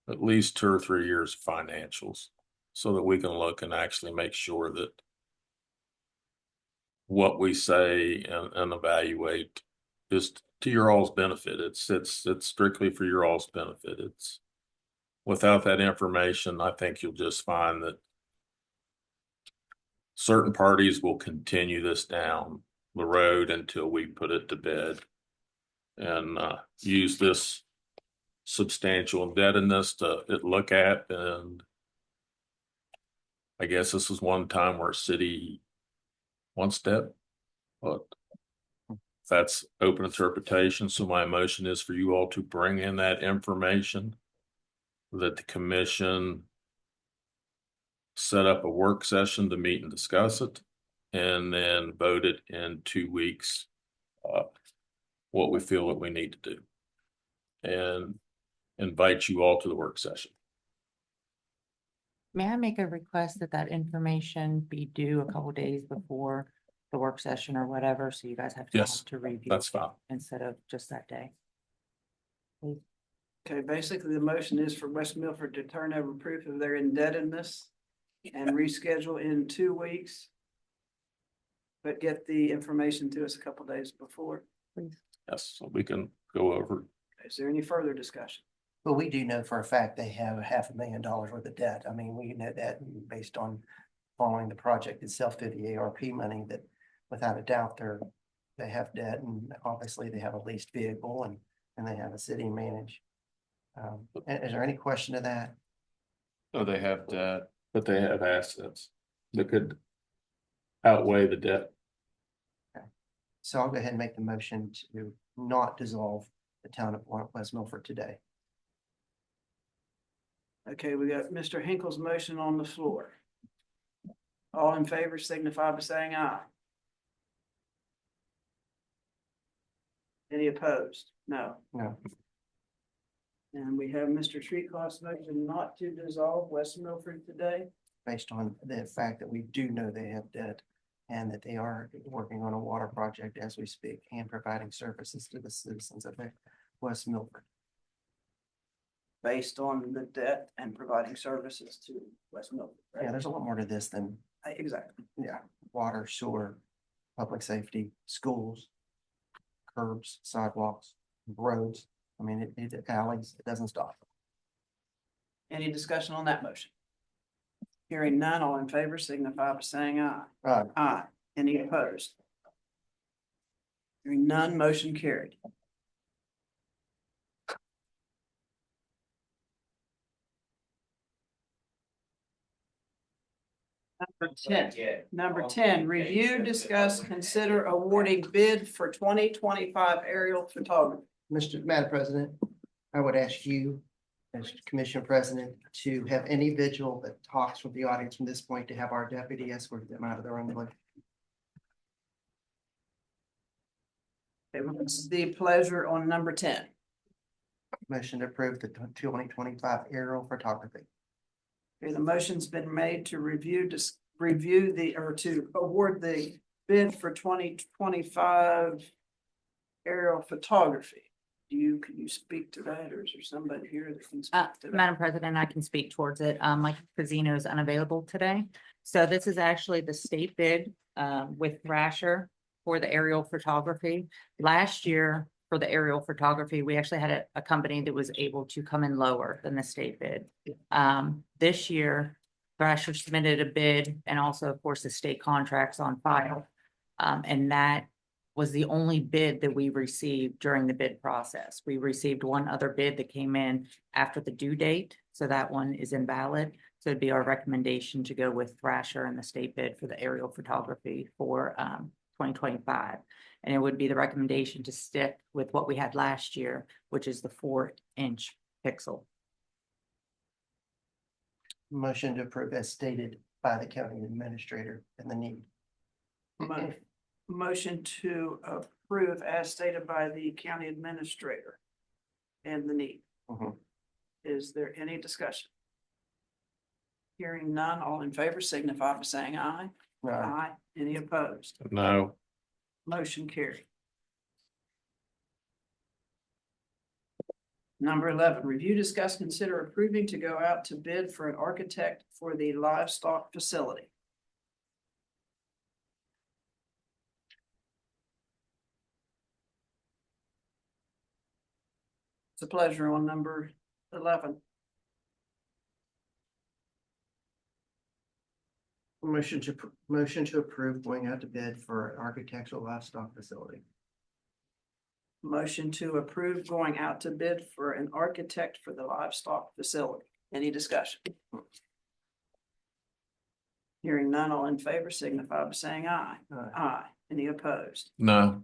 At least 2 or 3 years of financials so that we can look and actually make sure that what we say and evaluate is to your all's benefit. It's strictly for your all's benefit. It's without that information, I think you'll just find that certain parties will continue this down the road until we put it to bed and use this substantial indebtedness to look at. And I guess this is one time where city wants debt, but that's open interpretation. So my motion is for you all to bring in that information, that the commission set up a work session to meet and discuss it, and then vote it in 2 weeks, what we feel that we need to do, and invite you all to the work session. May I make a request that that information be due a couple days before the work session or whatever, so you guys have time Yes, to review? that's fine. Instead of just that day. Okay, basically the motion is for West Milford to turn over proof of their indebtedness and reschedule in 2 weeks. But get the information to us a couple days before. Please. Yes, so we can go over. Is there any further discussion? Well, we do know for a fact they have $500,000 worth of debt. I mean, we know that based on following the project itself through the ARP money, that without a doubt they have debt, and obviously they have a leased vehicle and they have a city manage. Is there any question to that? No, they have debt. But they have assets that could outweigh the debt. So I'll go ahead and make the motion to not dissolve the town of West Milford today. Okay, we got Mr. Hinkle's motion on the floor. All in favor signify by saying aye. Any opposed? No. No. And we have Mr. Treecroft's motion not to dissolve West Milford today. Based on the fact that we do know they have debt and that they are working on a water project as we speak and providing services to the citizens of West Milford. Based on the debt and providing services to West Milford. Right? Yeah, there's a lot more to this than, Exactly. yeah, water, sewer, public safety, schools, curbs, sidewalks. roads. I mean, it alleys, it doesn't stop. Any discussion on that motion? Hearing none, all in favor signify by saying aye. Aye. Any opposed? Hearing none, motion carried. Number 10, review, discuss, consider awarding bid for 2025 aerial photography. Madam President, I would ask you, as Commission President, to have any vigil that talks with the audience from this point to have our deputy escort them out of their own way. It was the pleasure on number 10. Motion to approve the 2025 aerial photography. Okay, the motion's been made to review to award the bid for 2025 aerial photography. Can you speak to that, or is there somebody here that can speak to that? Madam President, I can speak towards it. Mike Casino is unavailable today. So this is actually the state bid with Thrasher for the aerial photography. Last year, for the aerial photography, we actually had a company that was able to come in lower than the state bid. This year, Thrasher submitted a bid and also, of course, the state contracts on file. And that was the only bid that we received during the bid process. We received one other bid that came in after the due date, so that one is invalid. So it'd be our recommendation to go with Thrasher and the state bid for the aerial photography for 2025. And it would be the recommendation to stick with what we had last year, which is the 4-inch pixel. Motion to approve as stated by the county administrator and the need. Motion to approve as stated by the county administrator and the need. Is there any discussion? Hearing none, all in favor signify by saying aye. Aye. Any opposed? No. Motion carried. Number 11, review, discuss, consider approving to go out to bid for an architect for the livestock facility. It's a pleasure on number 11. Motion to approve going out to bid for an architectural livestock facility. Motion to approve going out to bid for an architect for the livestock facility. Any discussion? Hearing none, all in favor signify by saying aye. Aye. Any opposed? No.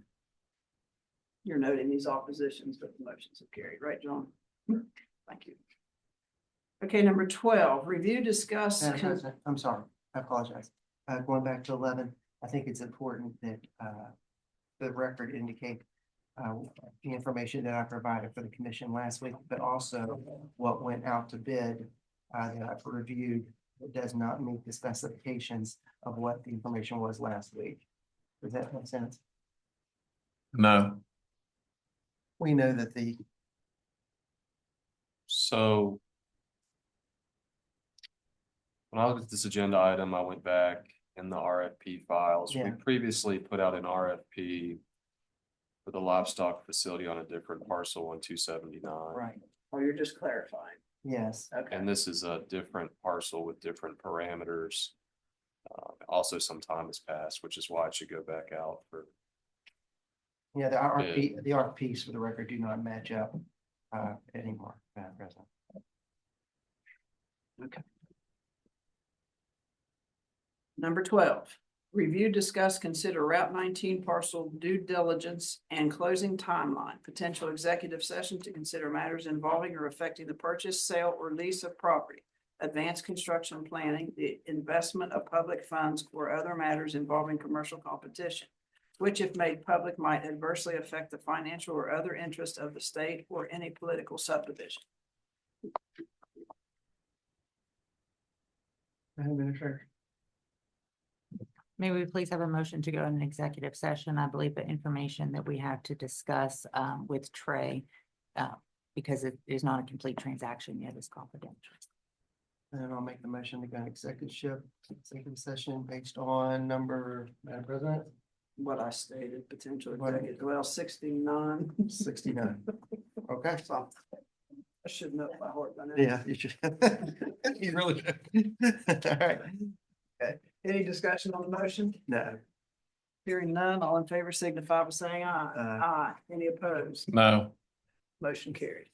You're noting these oppositions, but the motions have carried, right, John? Thank you. Okay, number 12, review, discuss. Madam President, I'm sorry, I apologize. Going back to 11, I think it's important that the record indicate the information that I provided for the commission last week, but also what went out to bid that I've reviewed. It does not meet the specifications of what the information was last week. Does that make sense? No. We know that So when I looked at this agenda item, I went back in the RFP files. We Yeah. previously put out an RFP for the livestock facility on a different parcel on 279. right, Oh, you're just clarifying. yes, Okay. And this is a different parcel with different parameters. Also, some time has passed, which is why it should go back out for. yeah, the RFPs for the record do not match up anymore, Madam President. Okay. Number 12, review, discuss, consider Route 19 parcel due diligence and closing timeline, potential executive session to consider matters involving or affecting the purchase, sale, or lease of property, advanced construction planning, the investment of public funds, or other matters involving commercial competition, which if made public might adversely affect the financial or other interest of the state or any political subdivision. Madam Administrator. May we please have a motion to go in an executive session? I believe the information that we have to discuss with Trey, because it is not a complete transaction yet, is confidential. And I'll make the motion to go in executive session based on number, Madam President, what I stated, potential What? executive, well, 69. 69. Okay. So, I should know by heart by now. Yeah, you should. You really should. All right. Any discussion on the motion? No. Hearing none, all in favor signify by saying aye. Aye. Aye. Any opposed? No, Motion carried.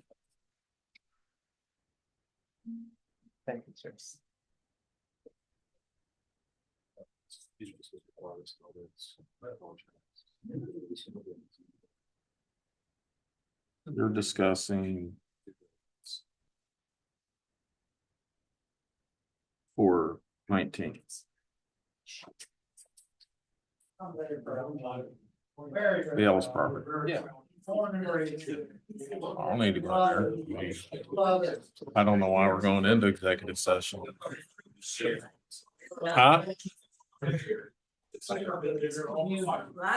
Thank you, sir. you're discussing for 19. The Ellis property. Yeah. I'll need to go there. I don't know why we're going into executive session. Huh? I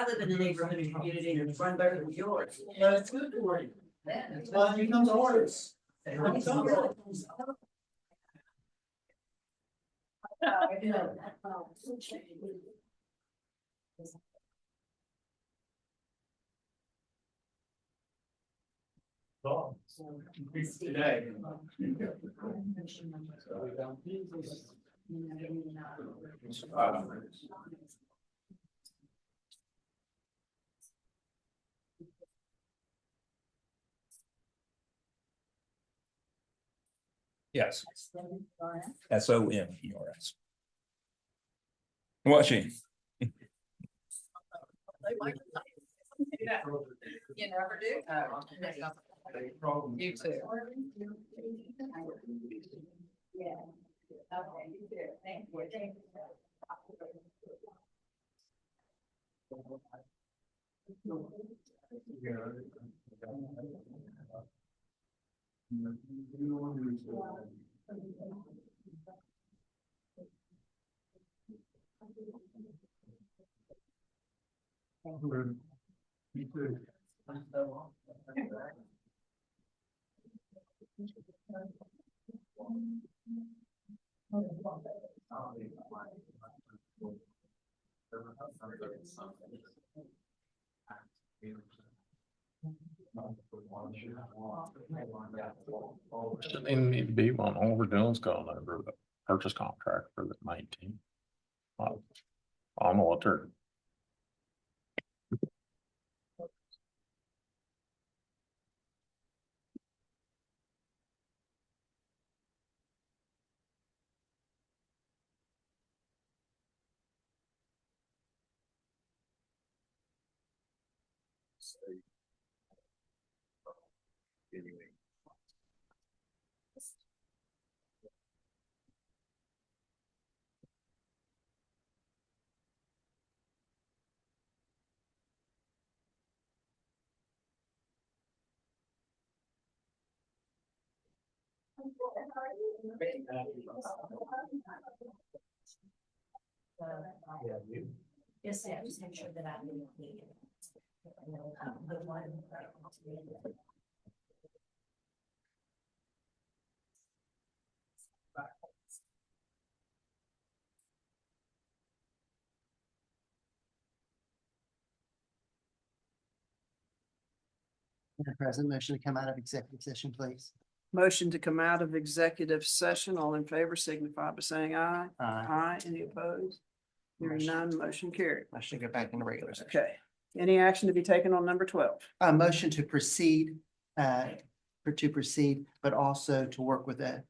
live in the neighborhood and community and it's run better than yours. Yeah, it's good for you. That's why it becomes ours. Today. Yes. SOMERS. Watching. You never do. You too. Yeah. Okay, you too. Thank you. Thank Shouldn't even need to be one. All we're doing is going over the purchase contract for the 19. I don't know what they're. Anyway. Yes, yeah, just make sure that I'm. The one. Madam President, motion to come out of executive session, please. Motion to come out of executive session. All in favor signify by saying aye. Aye. Aye. Any opposed? Hearing none, motion carried. Motion to go back into regular session. Okay. Any action to be taken on number 12? A motion to proceed, but also to work with a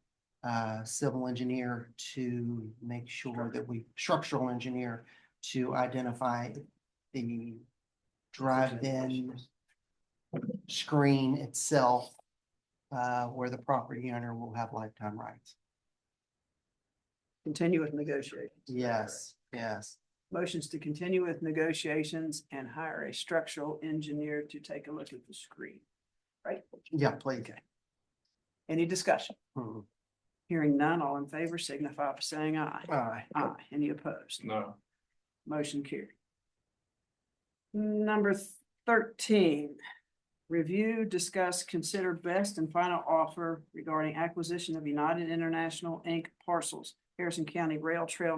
civil engineer to make sure that structural engineer to identify the drive-in screen itself, where the property owner will have lifetime rights. Continue with negotiations. Yes, yes. Motions to continue with negotiations and hire a structural engineer to take a look at the screen. Right? Yeah, please. Okay. Any discussion? Mhm. Hearing none, all in favor signify by saying aye. Aye. Aye. Any opposed? No. Motion carried. Number 13, review, discuss, consider best and final offer regarding acquisition of United International Inc. parcels, Harrison County Rail Trail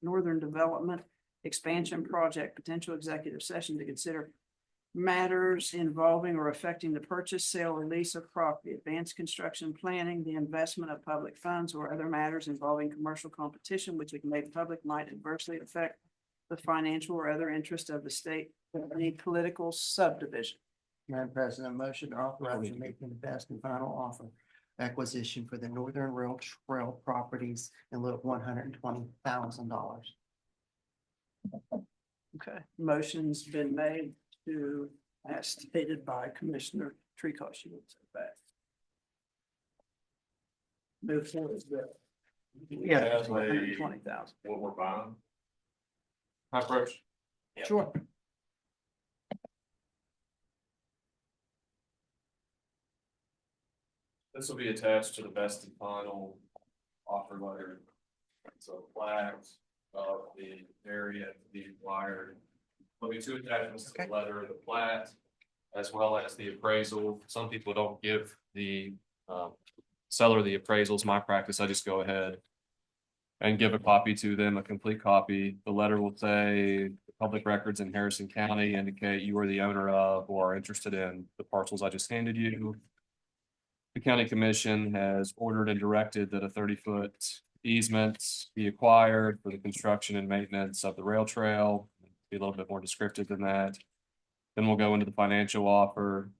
Northern Development, expansion project, potential executive session to consider matters involving or affecting the purchase, sale, or lease of property, advanced construction planning, the investment of public funds, or other matters involving commercial competition which if made public might adversely affect the financial or other interest of the state or any political subdivision. Madam President, motion to authorize the making the best and final offer acquisition for the Northern Rail Trail properties in lieu of $120,000. Okay, motion's been made to, as stated by Commissioner Treecost. You would say that. Move forward, Bill. Yeah. As a- 120,000. What we're buying. High approach. Sure. This will be attached to the best and final offer letter. So flags of the area to be acquired. There'll be two attachments to the letter, the plat, as well as the appraisal. Some people don't give the seller the appraisals. My practice, I just go ahead and give a copy to them, a complete copy. The letter will say the public records in Harrison County indicate you are the owner of or are interested in the parcels I just handed you. The county commission has ordered and directed that a 30-foot easement be acquired for the construction and maintenance of the rail trail. Be a little bit more descriptive than that. Then we'll go into the financial offer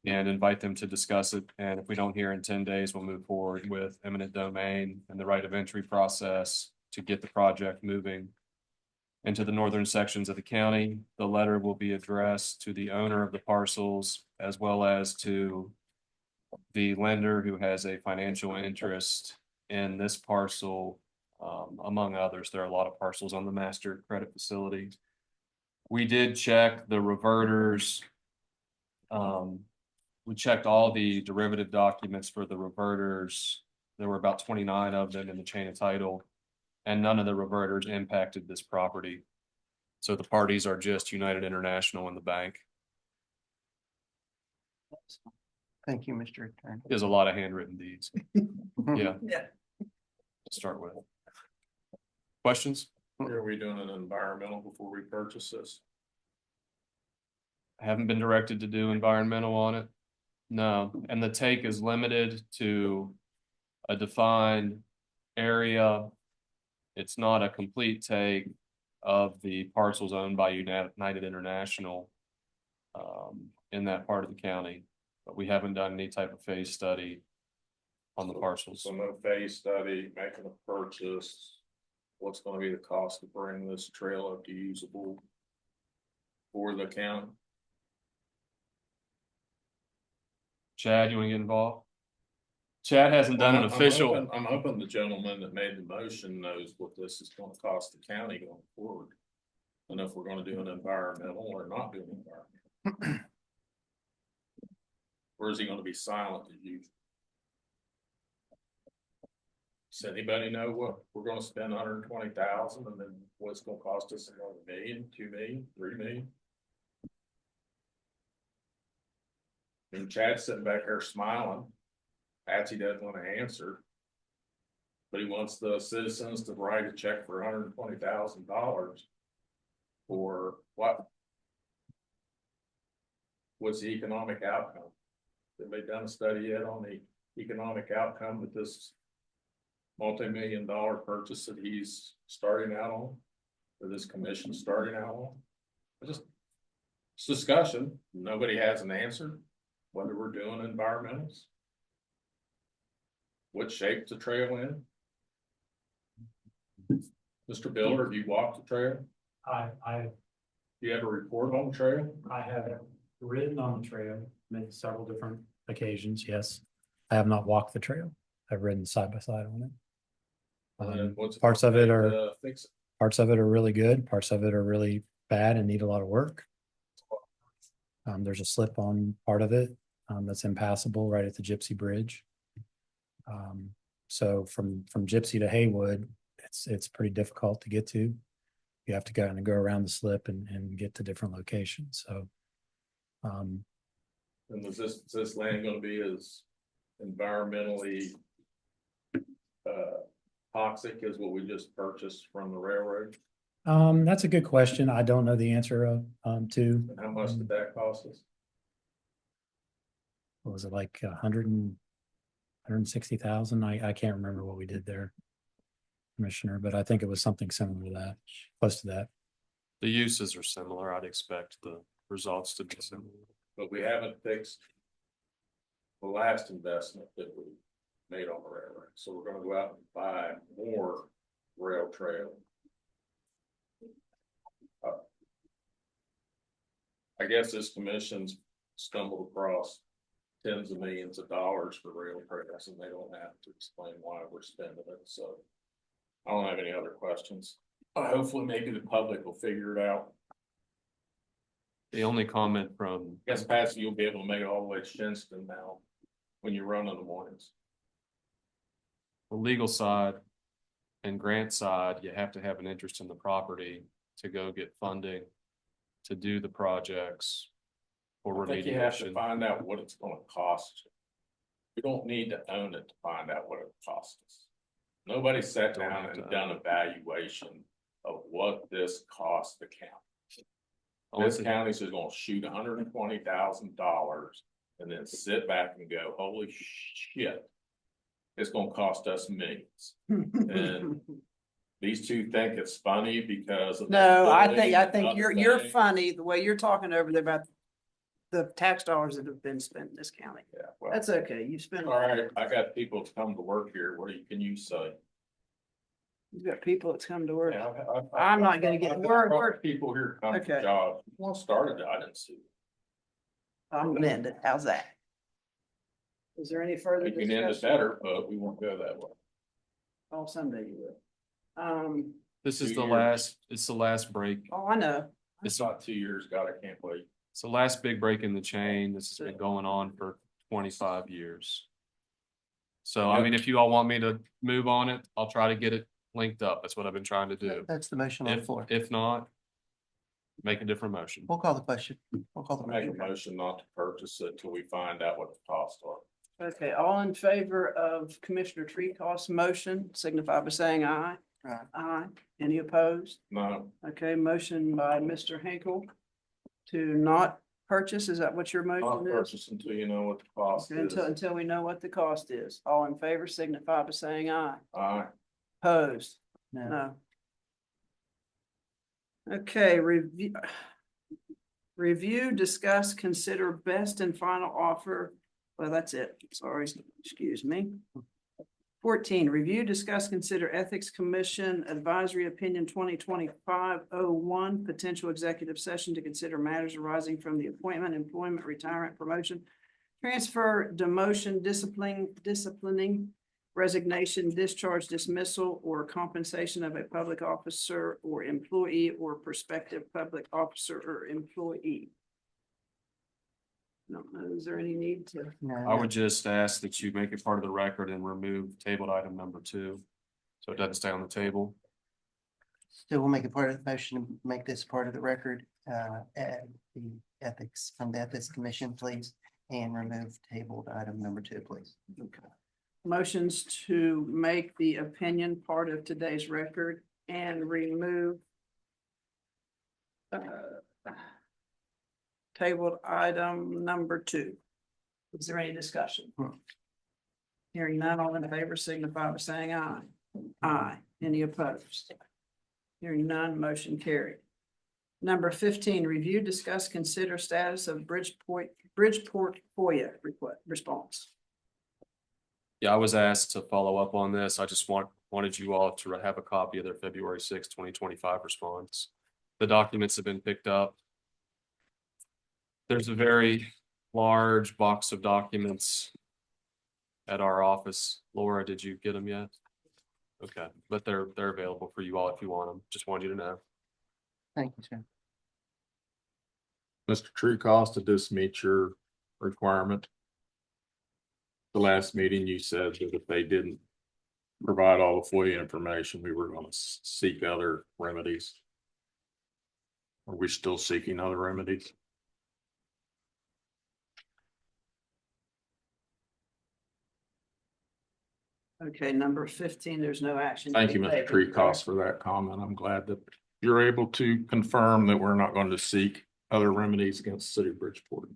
and invite them to discuss it. And if we don't hear in 10 days, we'll move forward with eminent domain and the right of entry process to get the project moving into the northern sections of the county. The letter will be addressed to the owner of the parcels as well as to the lender who has a financial interest in this parcel. Among others, there are a lot of parcels on the master credit facility. We did check the reverters. We checked all the derivative documents for the reverters. There were about 29 of them in the chain of title, and none of the reverters impacted this property. So the parties are just United International and the bank. Thank you, Mr. Attorney. There's a lot of handwritten deeds. Yeah. Yeah. To start with. Questions? Are we doing an environmental before we purchase this? I haven't been directed to do environmental on it. No, and the take is limited to a defined area. It's not a complete take of the parcels owned by United International in that part of the county, but we haven't done any type of phase study on the parcels. So no phase study, making a purchase. What's gonna be the cost to bring this trail up to usable for the county? Chad, you want to get involved? Chad hasn't done an official. I'm hoping the gentleman that made the motion knows what this is gonna cost the county going forward. And if we're gonna do an environmental or not do an environmental. Or is he gonna be silent as usual? Does anybody know what we're gonna spend $120,000 and then what's gonna cost us another $1 million, $2 million, $3 million? And Chad's sitting back there smiling. Patsy doesn't want to answer. But he wants the citizens to write a check for $120,000 for what? What's the economic outcome? Have they done a study yet on the economic outcome with this multi-million-dollar purchase that he's starting out on? Or this commission starting out on? It's discussion. Nobody has an answer. Whether we're doing environmentals, what shape the trail in? Mr. Builder, have you walked the trail? I Do you have a report on the trail? have ridden on the trail, made several different occasions, yes. I have not walked the trail. I've ridden side by side on it. And what's Parts of it are fix it? parts of it are really good, parts of it are really bad and need a lot of work. There's a slip on part of it that's impassable right at the Gypsy Bridge. So from Gypsy to Haywood, it's pretty difficult to get to. You have to go around the slip and get to different locations. So And is this land gonna be as environmentally toxic as what we just purchased from the railroad? That's a good question. I don't know the answer of, to. How much did that cost us? What was it, like 160,000? I can't remember what we did there, Commissioner, but I think it was something similar to that, close to that. The uses are similar. I'd expect the results to be similar. But we haven't fixed the last investment that we made on the railroad, so we're gonna go out and buy more rail trail. I guess this commission's stumbled across tens of millions of dollars for rail trails, and they don't have to explain why we're spending it, so. I don't have any other questions. Hopefully, maybe the public will figure it out. The only comment from, Guess Patsy, you'll be able to make it all the way to Shinston now, when you run in the mornings. the legal side and grant side, you have to have an interest in the property to go get funding to do the projects for I think you have to remediation. find out what it's gonna cost you. We don't need to own it to find out what it costs us. Nobody sat Don't down have to and done own a valuation of what this costs the county. Only This thing- county's just gonna shoot $120,000 and then sit back and go, holy shit. It's gonna cost us millions. And these two think it's funny because of. the No, I building and think other you're things. funny, the way you're talking over there about the tax dollars that have been spent in this county. Yeah, well, That's okay, you spend. all right, I got people to come to work here. What can you say? You've got people that's come to work. Yeah, I'm not gonna get- I've we're- brought people here come Okay. for jobs. Well, started, I didn't see. I'm gonna end it, how's that? Is there any further We can end it discussion? better, but we won't go that way. Oh, someday you will. This is 2 the years. last, it's the last break. Oh, I know. It's not 2 years, God, I can't wait. It's the last big break in the chain. This has been going on for 25 years. So, I mean, if you all want me to move on it, I'll try to get it linked up. That's what I've been trying to do. That's the motion on the floor. If not, make a different motion. We'll call the question. We'll call the Make a motion. motion not to purchase it till we find out what the costs are. Okay, all in favor of Commissioner Treecost's motion, signify by saying aye. Aye. Aye. Any opposed? No, Okay, motion by Mr. Hinkle to not purchase, is that what your not motion is? purchase until you know what the cost Okay, is. Until we know what the cost is. All in favor, signify by saying aye. Aye. Opposed? No. No. Okay, review, discuss, consider best and final offer. Well, that's it. Sorry, excuse me. 14, review, discuss, consider Ethics Commission Advisory Opinion 2025-01, potential executive session to consider matters arising from the appointment, employment, retirement, promotion, transfer, demotion, disciplining, resignation, discharge, dismissal, or compensation of a public officer or employee or prospective public officer or employee. No, is there any need to? I would just ask that you make it part of the record and remove tabled item number 2. So it doesn't stay on the table. So we'll make it part of the motion, to make this part of the record, add the ethics from the Ethics Commission, please, and remove tabled item number 2, please. Motions to make the opinion part of today's record and remove tabled item number 2. Is there any discussion? Hearing none, all in favor signify by saying aye. Aye. Any opposed? Hearing none, motion carried. Number 15, review, discuss, consider status of Bridgeport FOIA response. Yeah, I was asked to follow up on this. I just wanted you all to have a copy of their February 6, 2025 response. The documents have been picked up. There's a very large box of documents at our office. Laura, did you get them yet? Okay, but they're available for you all if you want them. Just wanted you to know. Thank you, sir. Mr. Treecost, did this meet your requirement? The last meeting, you said that if they didn't provide all the FOIA information, we were gonna seek other remedies. Are we still seeking other remedies? Okay, number 15, there's no action. to Thank be you, Mr. taken. Treecost, for that comment. I'm glad that you're able to confirm that we're not going to seek other remedies against the city of Bridgeport.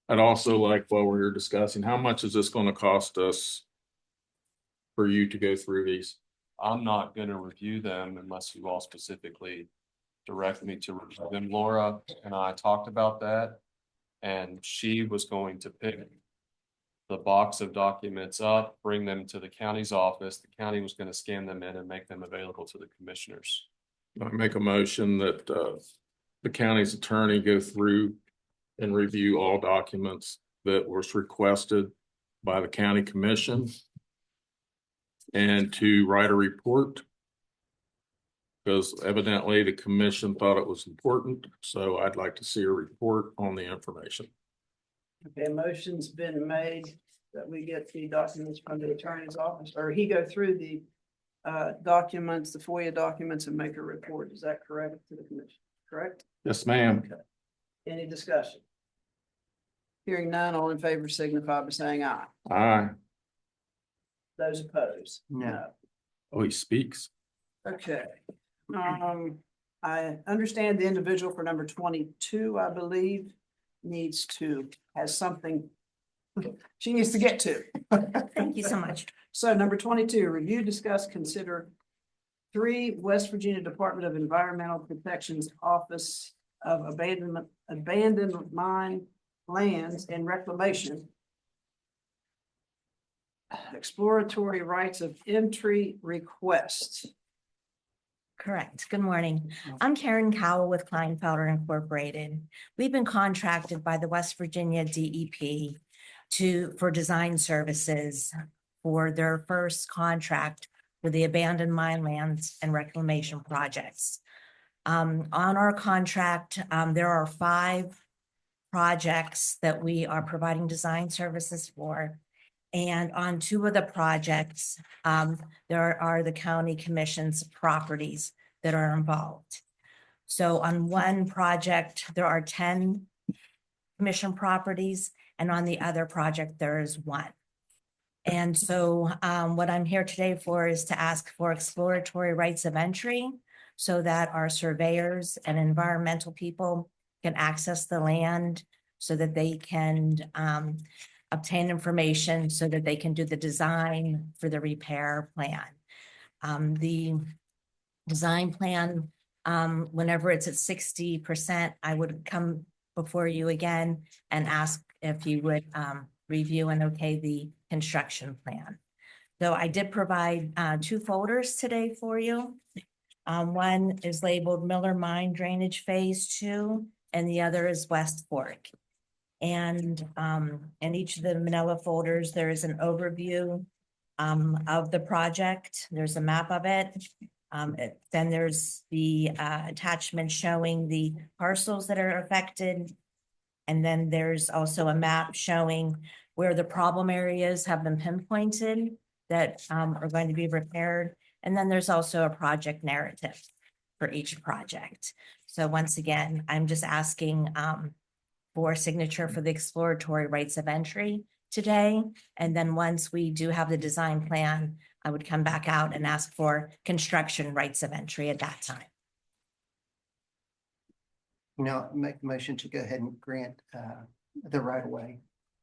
I'd also like, while we're here discussing, how much is this going to cost us for you to go through these? I'm not gonna review them unless you all specifically direct me to review them. Laura and I talked about that. And she was going to pick the box of documents up, bring them to the county's office. The county was gonna scan them in and make them available to the commissioners. I make a motion that the county's attorney go through and review all documents that was requested by the county commission and to write a report, because evidently the commission thought it was important. So I'd like to see a report on the information. Okay, a motion's been made that we get the documents from the attorney's office, or he go through the documents, the FOIA documents, and make a report. Is that correct to the commission? Correct? Yes, ma'am. Okay. Any discussion? Hearing none, all in favor signify by saying aye. Aye. Those opposed? No. Oh, he speaks. Okay. I understand the individual for number 22, I believe, has something she needs to get to. Thank you so much. So number 22, review, discuss, consider 3 West Virginia Department of Environmental Protection's Office of Abandoned Mine Lands and Reclamation exploratory rights of entry request. Correct. Good morning. I'm Karen Cowell with Kleinfelder Incorporated. We've been contracted by the West Virginia DEP for design services for their first contract for the abandoned mine lands and reclamation projects. On our contract, there are 5 projects that we are providing design services for. And on 2 of the projects, there are the county commission's properties that are involved. So on one project, there are 10 commission properties, and on the other project, there is 1. And so what I'm here today for is to ask for exploratory rights of entry so that our surveyors and environmental people can access the land so that they can obtain information so that they can do the design for the repair plan. The design plan, whenever it's at 60%, I would come before you again and ask if you would review and okay the construction plan. So I did provide 2 folders today for you. One is labeled Miller Mine Drainage Phase 2, and the other is West Fork. And in each of the manila folders, there is an overview of the project. There's a map of it. Then there's the attachment showing the parcels that are affected. And then there's also a map showing where the problem areas have been pinpointed that are going to be repaired. And then there's also a project narrative for each project. So once again, I'm just asking for signature for the exploratory rights of entry today. And then once we do have the design plan, I would come back out and ask for construction rights of entry at that time. Now, make the motion to go ahead and grant the right of way.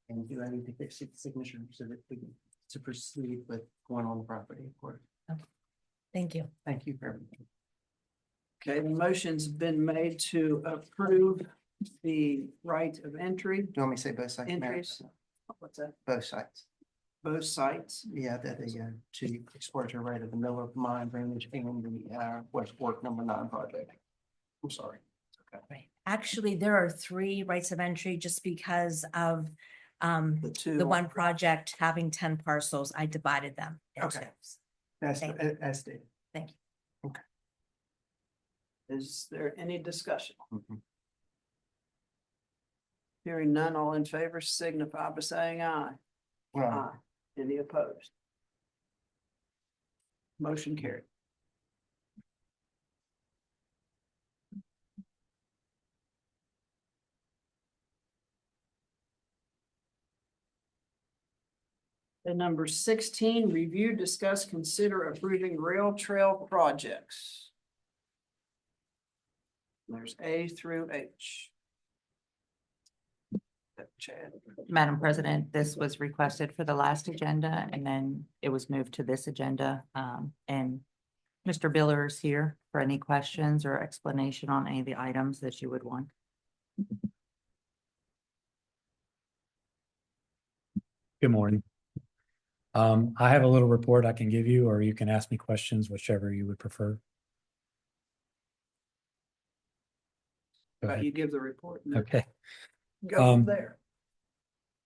And do I need to get signature so that we can to proceed with going on the property, of course. Thank you. Thank you for everything. Okay, the motion's been made to approve the right of entry. Do you want me to say both sites? Mayor? Entries. What's that? Both sites. Both sites. Yeah, that the to exploratory right of the Miller Mine Drainage and the West Fork number 9 project. I'm sorry. Okay. Right. Actually, there are 3 rights of entry just because of the one project having 10 parcels. I divided them. Okay. That's stated. Thank you. Okay. Is there any discussion? Mm-hmm. Hearing none, all in favor signify by saying aye. Right. Any opposed? Motion carried. And number 16, review, discuss, consider approving rail trail projects. There's A through H. Chad. Madam President, this was requested for the last agenda and then it was moved to this agenda. And Mr. Biller is here for any questions or explanation on any of the items that you would want. Good morning. I have a little report I can give you, or you can ask me questions, whichever you would prefer. Go But ahead. you give the report. and Okay. Go from Um, there.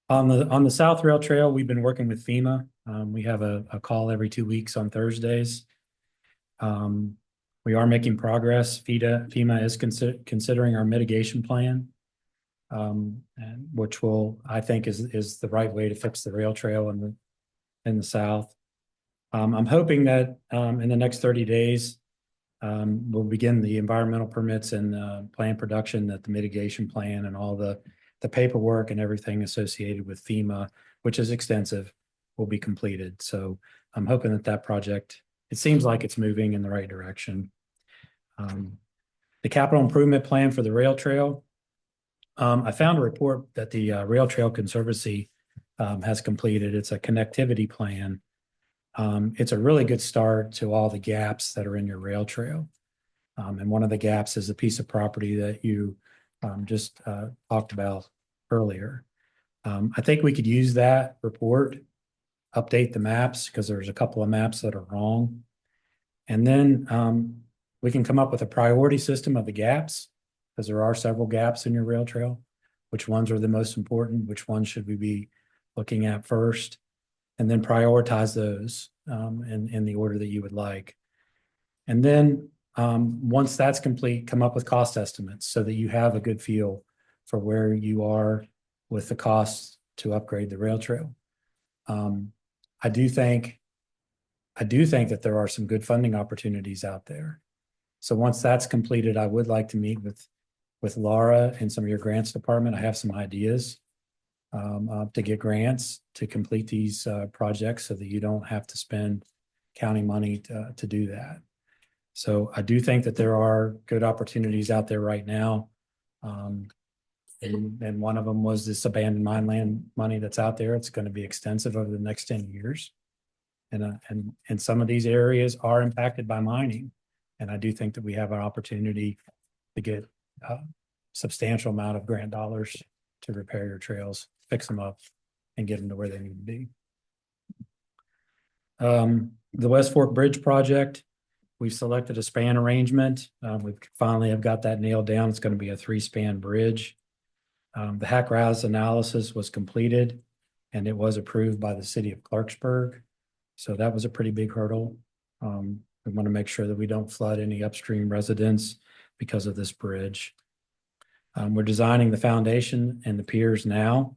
On the South Rail Trail, we've been working with FEMA. We have a call every 2 weeks on Thursdays. We are making progress. FEMA is considering our mitigation plan. And which I think is the right way to fix the rail trail in the south. I'm hoping that in the next 30 days, we'll begin the environmental permits and plan production, that the mitigation plan and all the paperwork and everything associated with FEMA, which is extensive, will be completed. So I'm hoping that project, it seems like it's moving in the right direction. The capital improvement plan for the rail trail. I found a report that the Rail Trail Conservancy has completed. It's a connectivity plan. It's a really good start to all the gaps that are in your rail trail. And one of the gaps is a piece of property that you just talked about earlier. I think we could use that report, update the maps, because there's a couple of maps that are wrong. And then we can come up with a priority system of the gaps, because there are several gaps in your rail trail. Which ones are the most important? Which ones should we be looking at first? And then prioritize those in the order that you would like. And then once that's complete, come up with cost estimates so that you have a good feel for where you are with the costs to upgrade the rail trail. I do think that there are some good funding opportunities out there. So once that's completed, I would like to meet with Laura and some of your grants department. I have some ideas to get grants to complete these projects so that you don't have to spend county money to do that. So I do think that there are good opportunities out there right now. And one of them was this abandoned mine land money that's out there. It's going to be extensive over the next 10 years. And some of these areas are impacted by mining. And I do think that we have an opportunity to get a substantial amount of grant dollars to repair your trails, fix them up, and get them to where they need to be. The West Fork Bridge project, we've selected a span arrangement. We finally have got that nailed down. It's going to be a 3-span bridge. The HAC-RAS analysis was completed and it was approved by the city of Clarksburg. So that was a pretty big hurdle. We want to make sure that we don't flood any upstream residents because of this bridge. We're designing the foundation and the piers now.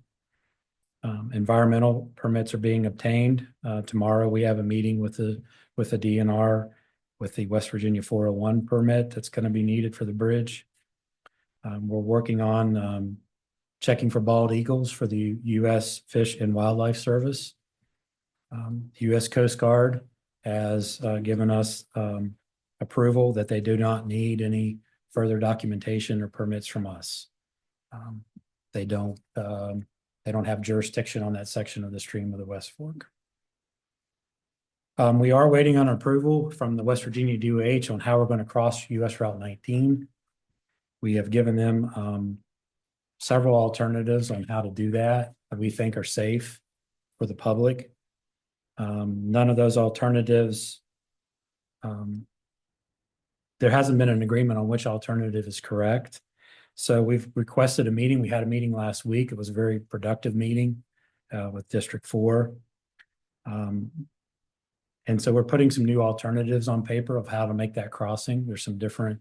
Environmental permits are being obtained. Tomorrow we have a meeting with the DNR with the West Virginia 401 permit that's going to be needed for the bridge. We're working on checking for bald eagles for the U.S. Fish and Wildlife Service. U.S. Coast Guard has given us approval that they do not need any further documentation or permits from us. They don't have jurisdiction on that section of the stream of the West Fork. We are waiting on approval from the West Virginia DOH on how we're going to cross US Route 19. We have given them several alternatives on how to do that we think are safe for the public. None of those alternatives, there hasn't been an agreement on which alternative is correct. So we've requested a meeting. We had a meeting last week. It was a very productive meeting with District 4. And so we're putting some new alternatives on paper of how to make that crossing. There's some different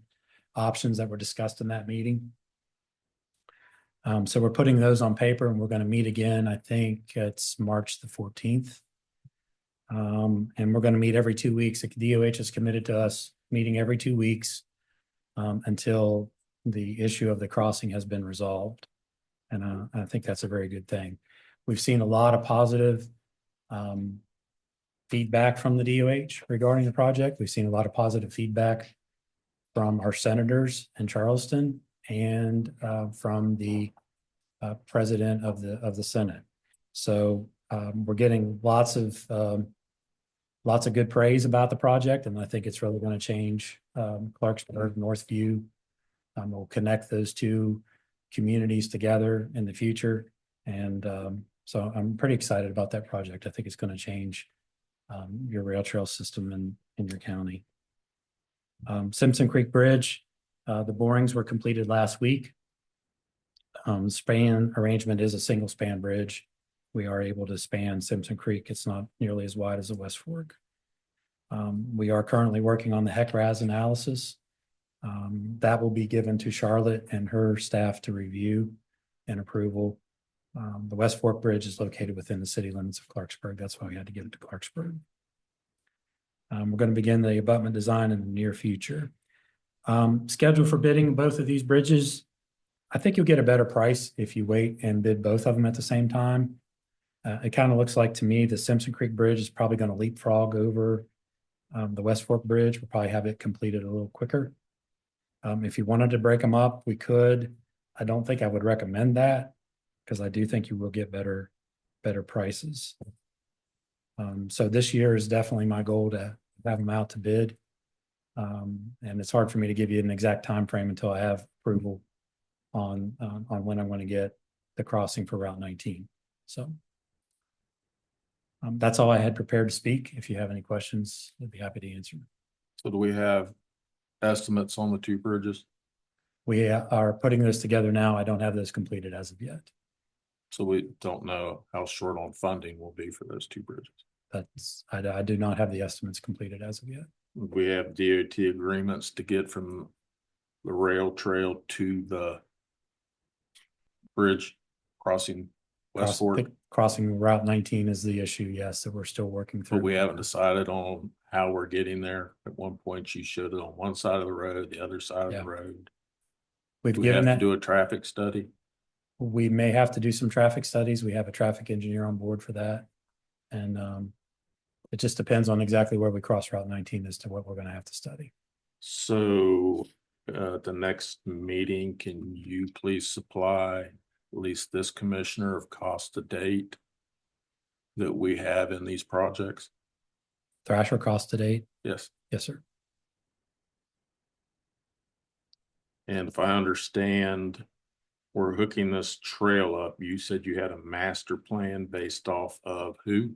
options that were discussed in that meeting. So we're putting those on paper and we're going to meet again. I think it's March the 14th. And we're going to meet every 2 weeks. The DOH is committed to us meeting every 2 weeks until the issue of the crossing has been resolved. And I think that's a very good thing. We've seen a lot of positive feedback from the DOH regarding the project. We've seen a lot of positive feedback from our senators in Charleston and from the president of the Senate. So we're getting lots of good praise about the project, and I think it's really going to change Clarksburg, Northview. We'll connect those two communities together in the future. And so I'm pretty excited about that project. I think it's going to change your rail trail system in your county. Simpson Creek Bridge, the borings were completed last week. Span arrangement is a single span bridge. We are able to span Simpson Creek. It's not nearly as wide as the West Fork. We are currently working on the HEC-RAS analysis. That will be given to Charlotte and her staff to review and approval. The West Fork Bridge is located within the city limits of Clarksburg. That's why we had to give it to Clarksburg. We're going to begin the abutment design in the near future. Schedule for bidding both of these bridges. I think you'll get a better price if you wait and bid both of them at the same time. It kind of looks like to me the Simpson Creek Bridge is probably going to leapfrog over the West Fork Bridge. We'll probably have it completed a little quicker. If you wanted to break them up, we could. I don't think I would recommend that because I do think you will get better prices. So this year is definitely my goal to have them out to bid. And it's hard for me to give you an exact time frame until I have approval on when I'm going to get the crossing for Route 19. So that's all I had prepared to speak. If you have any questions, I'd be happy to answer. So do we have estimates on the two bridges? We are putting this together now. I don't have those completed as of yet. So we don't know how short on funding will be for those two bridges. I do not have the estimates completed as of yet. We have DOT agreements to get from the rail trail to the bridge crossing West Fork. Crossing Route 19 is the issue, yes, that we're still working through. But we haven't decided on how we're getting there. At one point, you showed it on one side of the road, the other side of the road. We've Do we given have to that, do a traffic study? we may have to do some traffic studies. We have a traffic engineer on board for that. And it just depends on exactly where we cross Route 19 as to what we're going to have to study. So the next meeting, can you please supply at least this commissioner of cost to date that we have in these projects? Thrasher cost to date? Yes. Yes, sir. And if I understand, we're hooking this trail up. You said you had a master plan based off of who?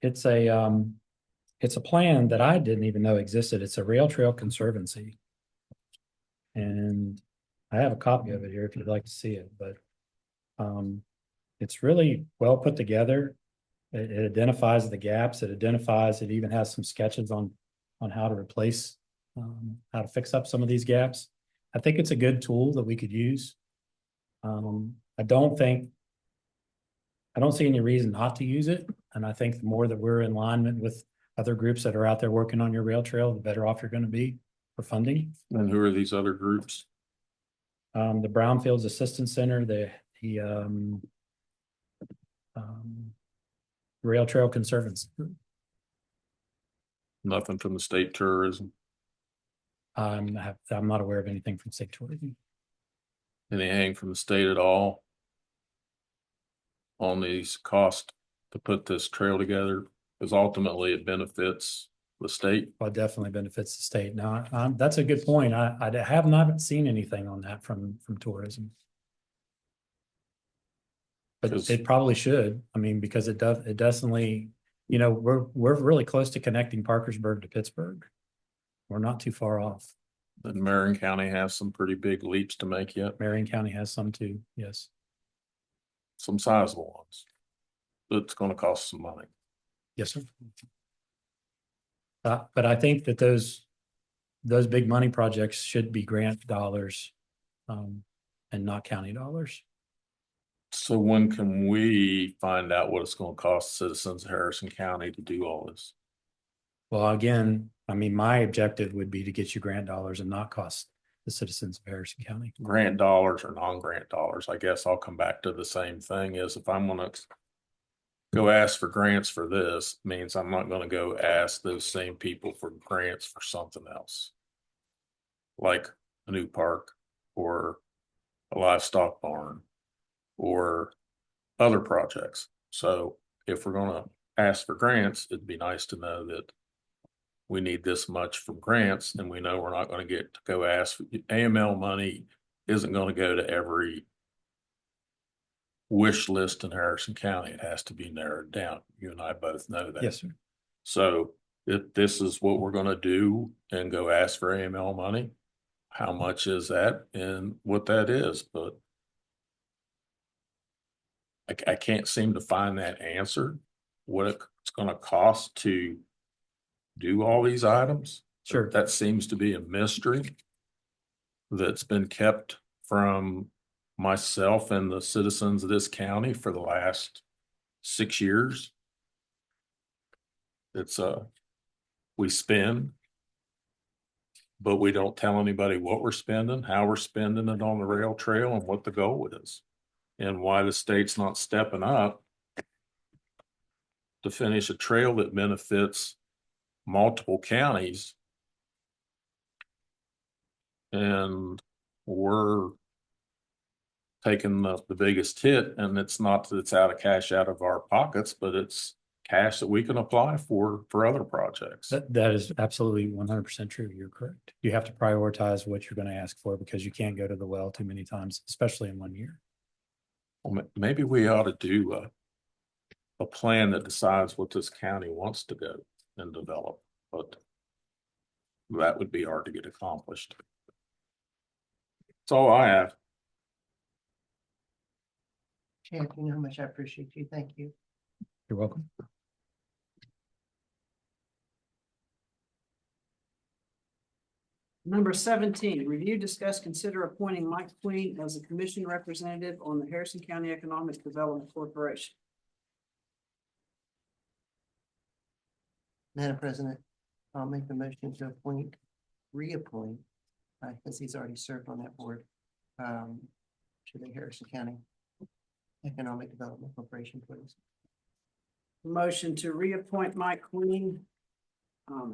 It's a plan that I didn't even know existed. It's a Rail Trail Conservancy. And I have a copy of it here if you'd like to see it, but it's really well put together. It identifies the gaps. It even has some sketches on how to replace, how to fix up some of these gaps. I think it's a good tool that we could use. I don't see any reason not to use it. And I think the more that we're in alignment with other groups that are out there working on your rail trail, the better off you're going to be for funding. And who are these other groups? The Brownfields Assistance Center, the Rail Trail Conservancy. Nothing from the state tourism? I'm not aware of anything from state tourism. Anything from the state at all on these costs to put this trail together? Because ultimately it benefits the state. Well, it definitely benefits the state. Now, that's a good point. I have not seen anything on that from tourism. But it probably should. I mean, because it definitely, we're really close to connecting Parkersburg to Pittsburgh. We're not too far off. Then Marion County has some pretty big leaps to make yet. Marion County has some too, yes. Some sizable ones. It's going to cost some money. Yes, sir. But I think that those big money projects should be grant dollars and not county dollars. So when can we find out what it's going to cost citizens of Harrison County to do all this? Well, again, I mean, my objective would be to get you grant dollars and not cost the citizens of Harrison County. Grant dollars or non-grant dollars. I guess I'll come back to the same thing is if I'm going to go ask for grants for this, means I'm not going to go ask those same people for grants for something else. like a new park or a livestock barn or other projects. So if we're gonna ask for grants, it'd be nice to know that we need this much from grants, and we know we're not gonna get to go ask. AML money isn't gonna go to every wish list in Harrison County. It has to be narrowed down. You and I both know that. Yes, sir. So if this is what we're gonna do and go ask for AML money, how much is that and what that is? But I can't seem to find that answer, what it's gonna cost to do all these items. Sure. That seems to be a mystery that's been kept from myself and the citizens of this county for the last 6 years. It's we spend, but we don't tell anybody what we're spending, how we're spending it on the rail trail, and what the goal is, and why the state's not stepping up to finish a trail that benefits multiple counties. And we're taking the biggest hit, and it's not that it's out of cash out of our pockets, but it's cash that we can apply for other projects. That is absolutely 100% true. You're correct. You have to prioritize what you're going to ask for because you can't go to the well too many times, especially in 1 year. Well, maybe we ought to do a plan that decides what this county wants to go and develop, but that would be hard to get accomplished. That's all I have. Chad, you know how much I appreciate you. Thank you. You're welcome. Number 17, review, discuss, consider appointing Mike Queen as a commission representative on the Harrison County Economic Development Corporation. Madam President, I'll make the motion to reappoint, because he's already served on that board, to the Harrison County Economic Development Corporation, please. Motion to reappoint Mike Queen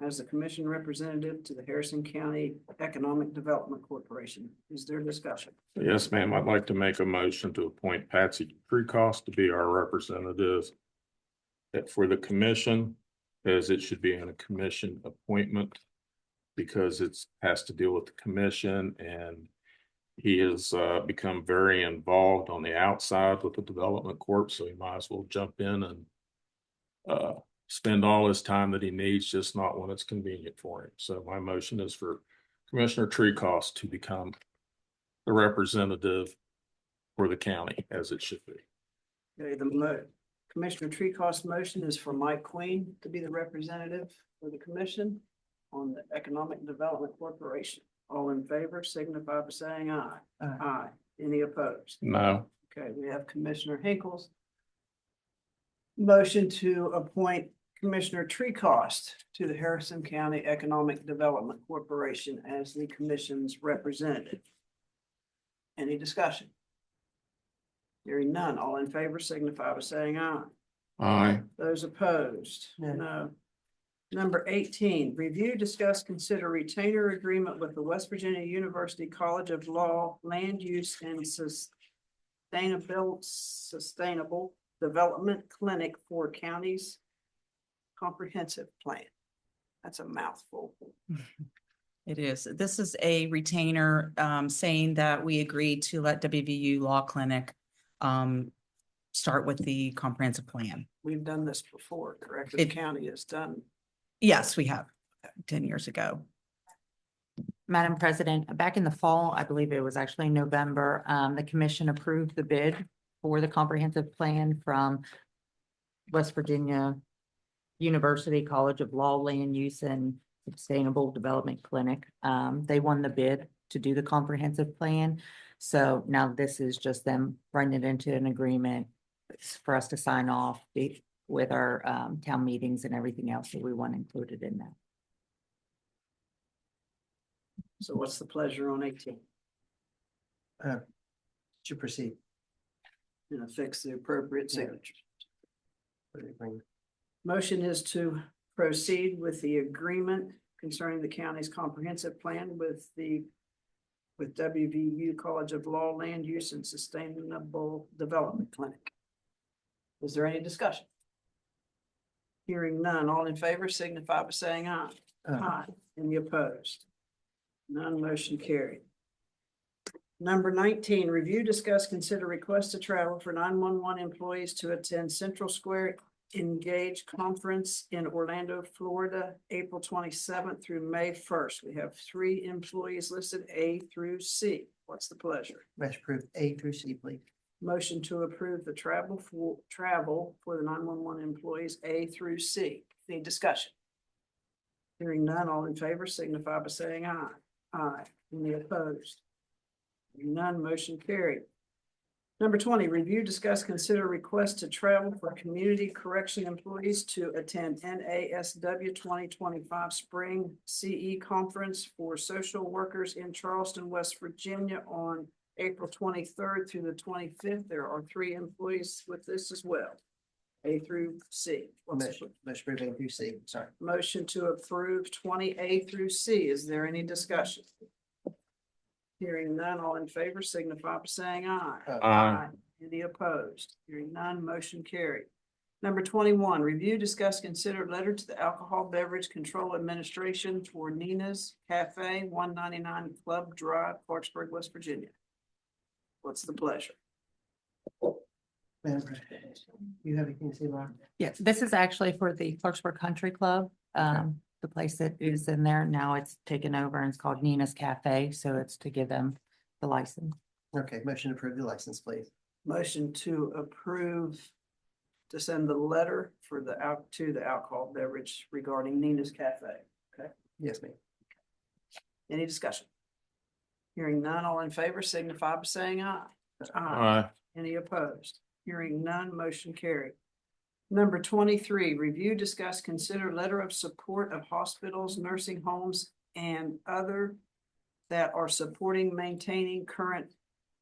as the commission representative to the Harrison County Economic Development Corporation. Is there discussion? Yes, ma'am. I'd like to make a motion to appoint Patsy Treecost to be our representative for the commission, as it should be in a commission appointment, because it's has to deal with the commission, and he has become very involved on the outside with the development corp, so he might as well jump in and spend all his time that he needs, just not when it's convenient for him. So my motion is for Commissioner Treecost to become the representative for the county, as it should be. Okay, Commissioner Treecost motion is for Mike Queen to be the representative for the commission on the Economic Development Corporation. All in favor, signify by saying aye. Aye. Any opposed? No. Okay, we have Commissioner Hinkle's motion to appoint Commissioner Treecost to the Harrison County Economic Development Corporation as the commission's representative. Any discussion? Hearing none, all in favor signify by saying aye. Aye. Those opposed? No. Number 18, review, discuss, consider retainer agreement with the West Virginia University College of Law Land Use and Sustainable Development Clinic for Counties Comprehensive Plan. That's a mouthful. It is. This is a retainer saying that we agreed to let WVU Law Clinic start with the comprehensive plan. We've done this before, correct? The county has done. Yes, we have 10 years ago. Madam President, back in the fall, I believe it was actually November, the commission approved the bid for the comprehensive plan from West Virginia University College of Law Land Use and Sustainable Development Clinic. They won the bid to do the comprehensive plan. So now this is just them running it into an agreement for us to sign off with our town meetings and everything else that we want included in that. So what's the pleasure on 18? To proceed. And affix the appropriate signatures. Motion is to proceed with the agreement concerning the county's comprehensive plan with WVU College of Law Land Use and Sustainable Development Clinic. Is there any discussion? Hearing none, all in favor signify by saying aye. Aye. Any opposed? None motion carried. Number 19, review, discuss, consider request to travel for 911 employees to attend Central Square Engage Conference in Orlando, Florida, April 27th through May 1st. We have 3 employees listed, A through C. What's the pleasure? Motion approved A through C, please. Motion to approve the travel for the 911 employees A through C. Any discussion? Hearing none, all in favor signify by saying aye. Aye. Any opposed? Hearing none, motion carried. Number 20, review, discuss, consider request to travel for community correction employees to attend NASW 2025 Spring CE Conference for Social Workers in Charleston, West Virginia on April 23rd through the 25th. There are 3 employees with this as well. A through C. Motion approved A through C, sorry. Motion to approve 20A through C. Is there any discussion? Hearing none, all in favor signify by saying aye. Aye. Any opposed? Hearing none, motion carried. Number 21, review, discuss, consider letter to the Alcohol Beverage Control Administration for Nina's Cafe, 199 Club Drive, Clarksburg, West Virginia. What's the pleasure? Madam President, you have anything to say, Laura? Yes, this is actually for the Clarksburg Country Club. The place that is in there now, it's taken over and it's called Nina's Cafe, so it's to give them the license. Okay, motion to approve the license, please. Motion to approve to send the letter for the alcohol beverage regarding Nina's Cafe. Okay, Yes, ma'am. any discussion? Hearing none, all in favor signify by saying aye. Aye. Any opposed? Hearing none, motion carried. Number 23, review, discuss, consider letter of support of hospitals, nursing homes, and other that are supporting maintaining current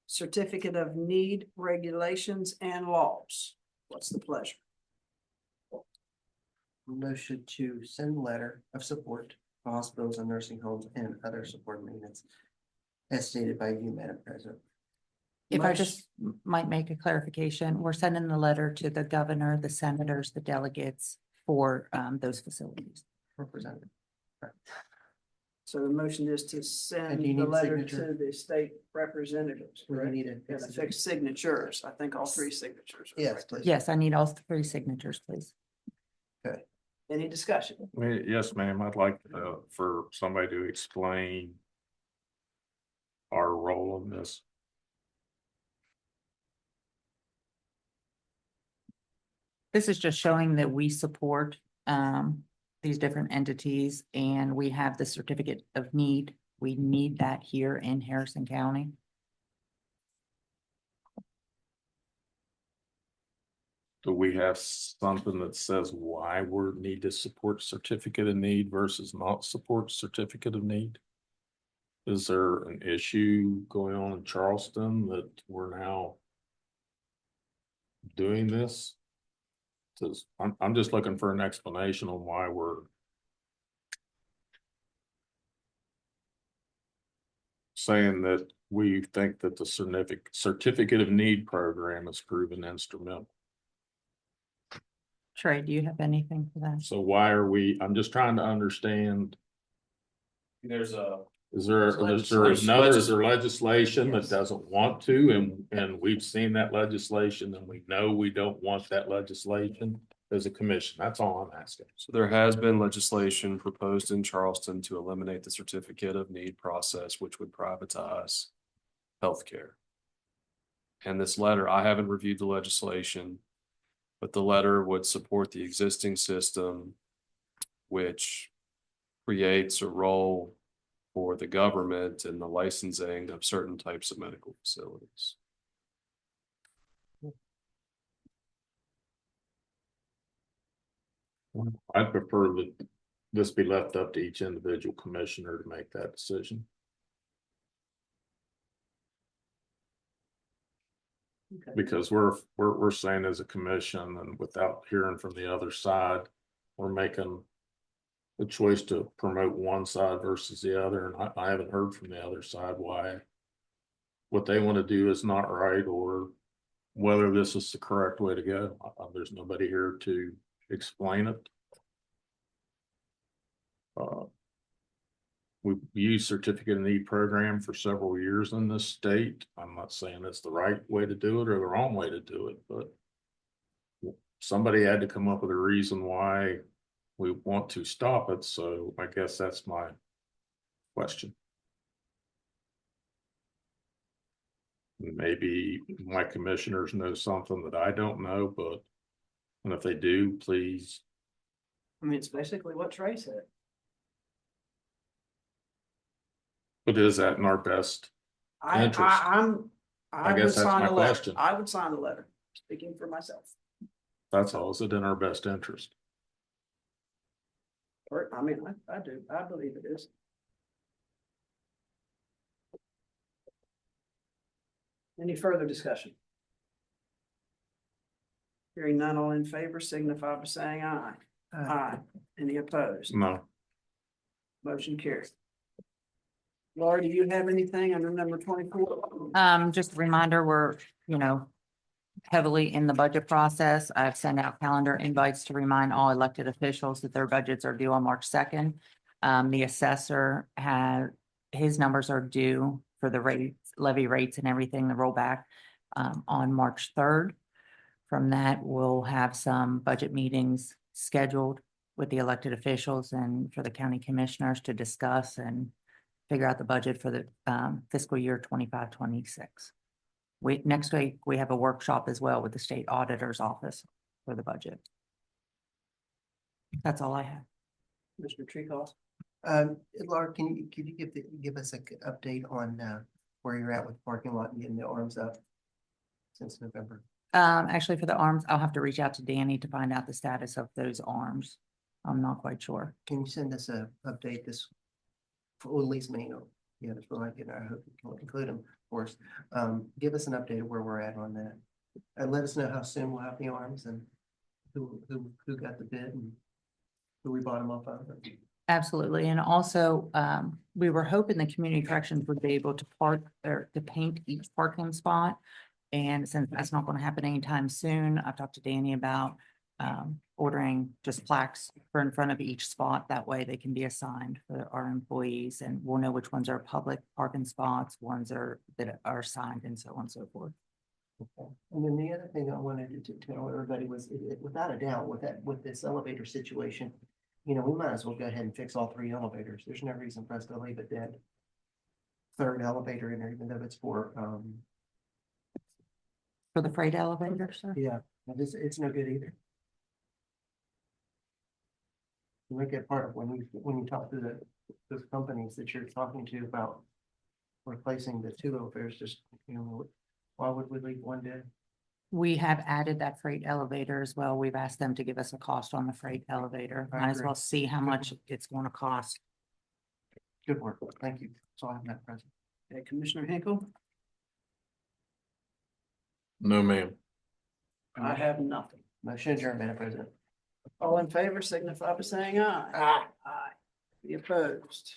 certificate of need regulations and laws. What's the pleasure? Motion to send letter of support to hospitals and nursing homes and other support maintenance as stated by you, Madam President. If I just might make a clarification, we're sending the letter to the governor, the senators, the delegates for those facilities. Representative. So the motion is to And send you the need a letter signature? to the state representatives. We correct? need a Yeah, the fixed signatures. I think all 3 signatures. are Yes, correct. please. Yes, I need all 3 signatures, please. Any discussion? Yes, ma'am. I'd like for somebody to explain our role in this. This is just showing that we support these different entities and we have the certificate of need. We need that here in Harrison County. Do we have something that says why we need to support certificate of need versus not support certificate of need? Is there an issue going on in Charleston that we're now doing this? Cause I'm just looking for an explanation on why we're saying that we think that the certificate of need program is proven instrumental. Trey, do you have anything for that? So why are we, I'm just trying to understand, There's a, is there legislation that doesn't want to, and we've seen that legislation and we know we don't want that legislation as a commission? That's all I'm asking. so there has been legislation proposed in Charleston to eliminate the certificate of need process, which would privatize healthcare. And this letter, I haven't reviewed the legislation, but the letter would support the existing system, which creates a role for the government in the licensing of certain types of medical facilities. I'd prefer that this be left up to each individual commissioner to make that decision. Okay. Because we're saying as a commission, and without hearing from the other side, we're making the choice to promote one side versus the other, and I haven't heard from the other side why what they want to do is not right, or whether this is the correct way to go. There's nobody here to explain it. We've used certificate of need program for several years in this state. I'm not saying it's the right way to do it or the wrong way to do it, but somebody had to come up with a reason why we want to stop it. So I guess that's my question. Maybe my commissioners know something that I don't know, but, and if they do, please. I mean, it's basically what Trey said. But is that in our best interest? I guess that's my question. I would sign the letter, speaking for myself. That's all. Is it in our best interest? I mean, I do. I believe it is. Any further discussion? Hearing none, all in favor signify by saying aye. Aye. Any opposed? No. Motion carries. Laura, do you have anything under number 24? Just a reminder, we're, heavily in the budget process. I've sent out calendar invites to remind all elected officials that their budgets are due on March 2nd. The assessor his numbers are due for the rates, levy rates and everything, the rollback, on March 3rd. From that, we'll have some budget meetings scheduled with the elected officials and for the county commissioners to discuss and figure out the budget for the fiscal year 25-26. Next week, we have a workshop as well with the state auditor's office for the budget. That's all I have. Mr. Treehouse? Laura, could you give us an update on where you're at with the parking lot and getting the arms up since November? Actually, for the arms, I'll have to reach out to Danny to find out the status of those arms. I'm not quite sure. Can you send us a update or at least me, yeah, that's what I get. I hope you can include them, of course. Give us an update of where we're at on that. And let us know how soon we'll have the arms and who got the bid and who we bought them off of. Absolutely. And also, we were hoping the community corrections would be able to park or to paint each parking spot. And since that's not going to happen anytime soon, I've talked to Danny about ordering just plaques for in front of each spot. That way they can be assigned for our employees and we'll know which ones are public parking spots, ones that are assigned and so on and so forth. Okay. And then the other thing I wanted to tell everybody was without a doubt with this elevator situation, we might as well go ahead and fix all 3 elevators. There's no reason for us to leave a dead third elevator in there, even though it's for the freight elevator, sir? yeah, it's no good either. You make it part of when you talk to those companies that you're talking to about replacing the 2 elevators, just why would we leave one dead? We have added that freight elevator as well. We've asked them to give us a cost on the freight elevator. I Might as agree. well see how much it's going to cost. Good work. Thank you. So I have that present. Okay, Commissioner Hinkle? No, ma'am. I have nothing. Motion adjourned, Madam President. All in favor signify by saying aye. Aye. Aye. Be opposed?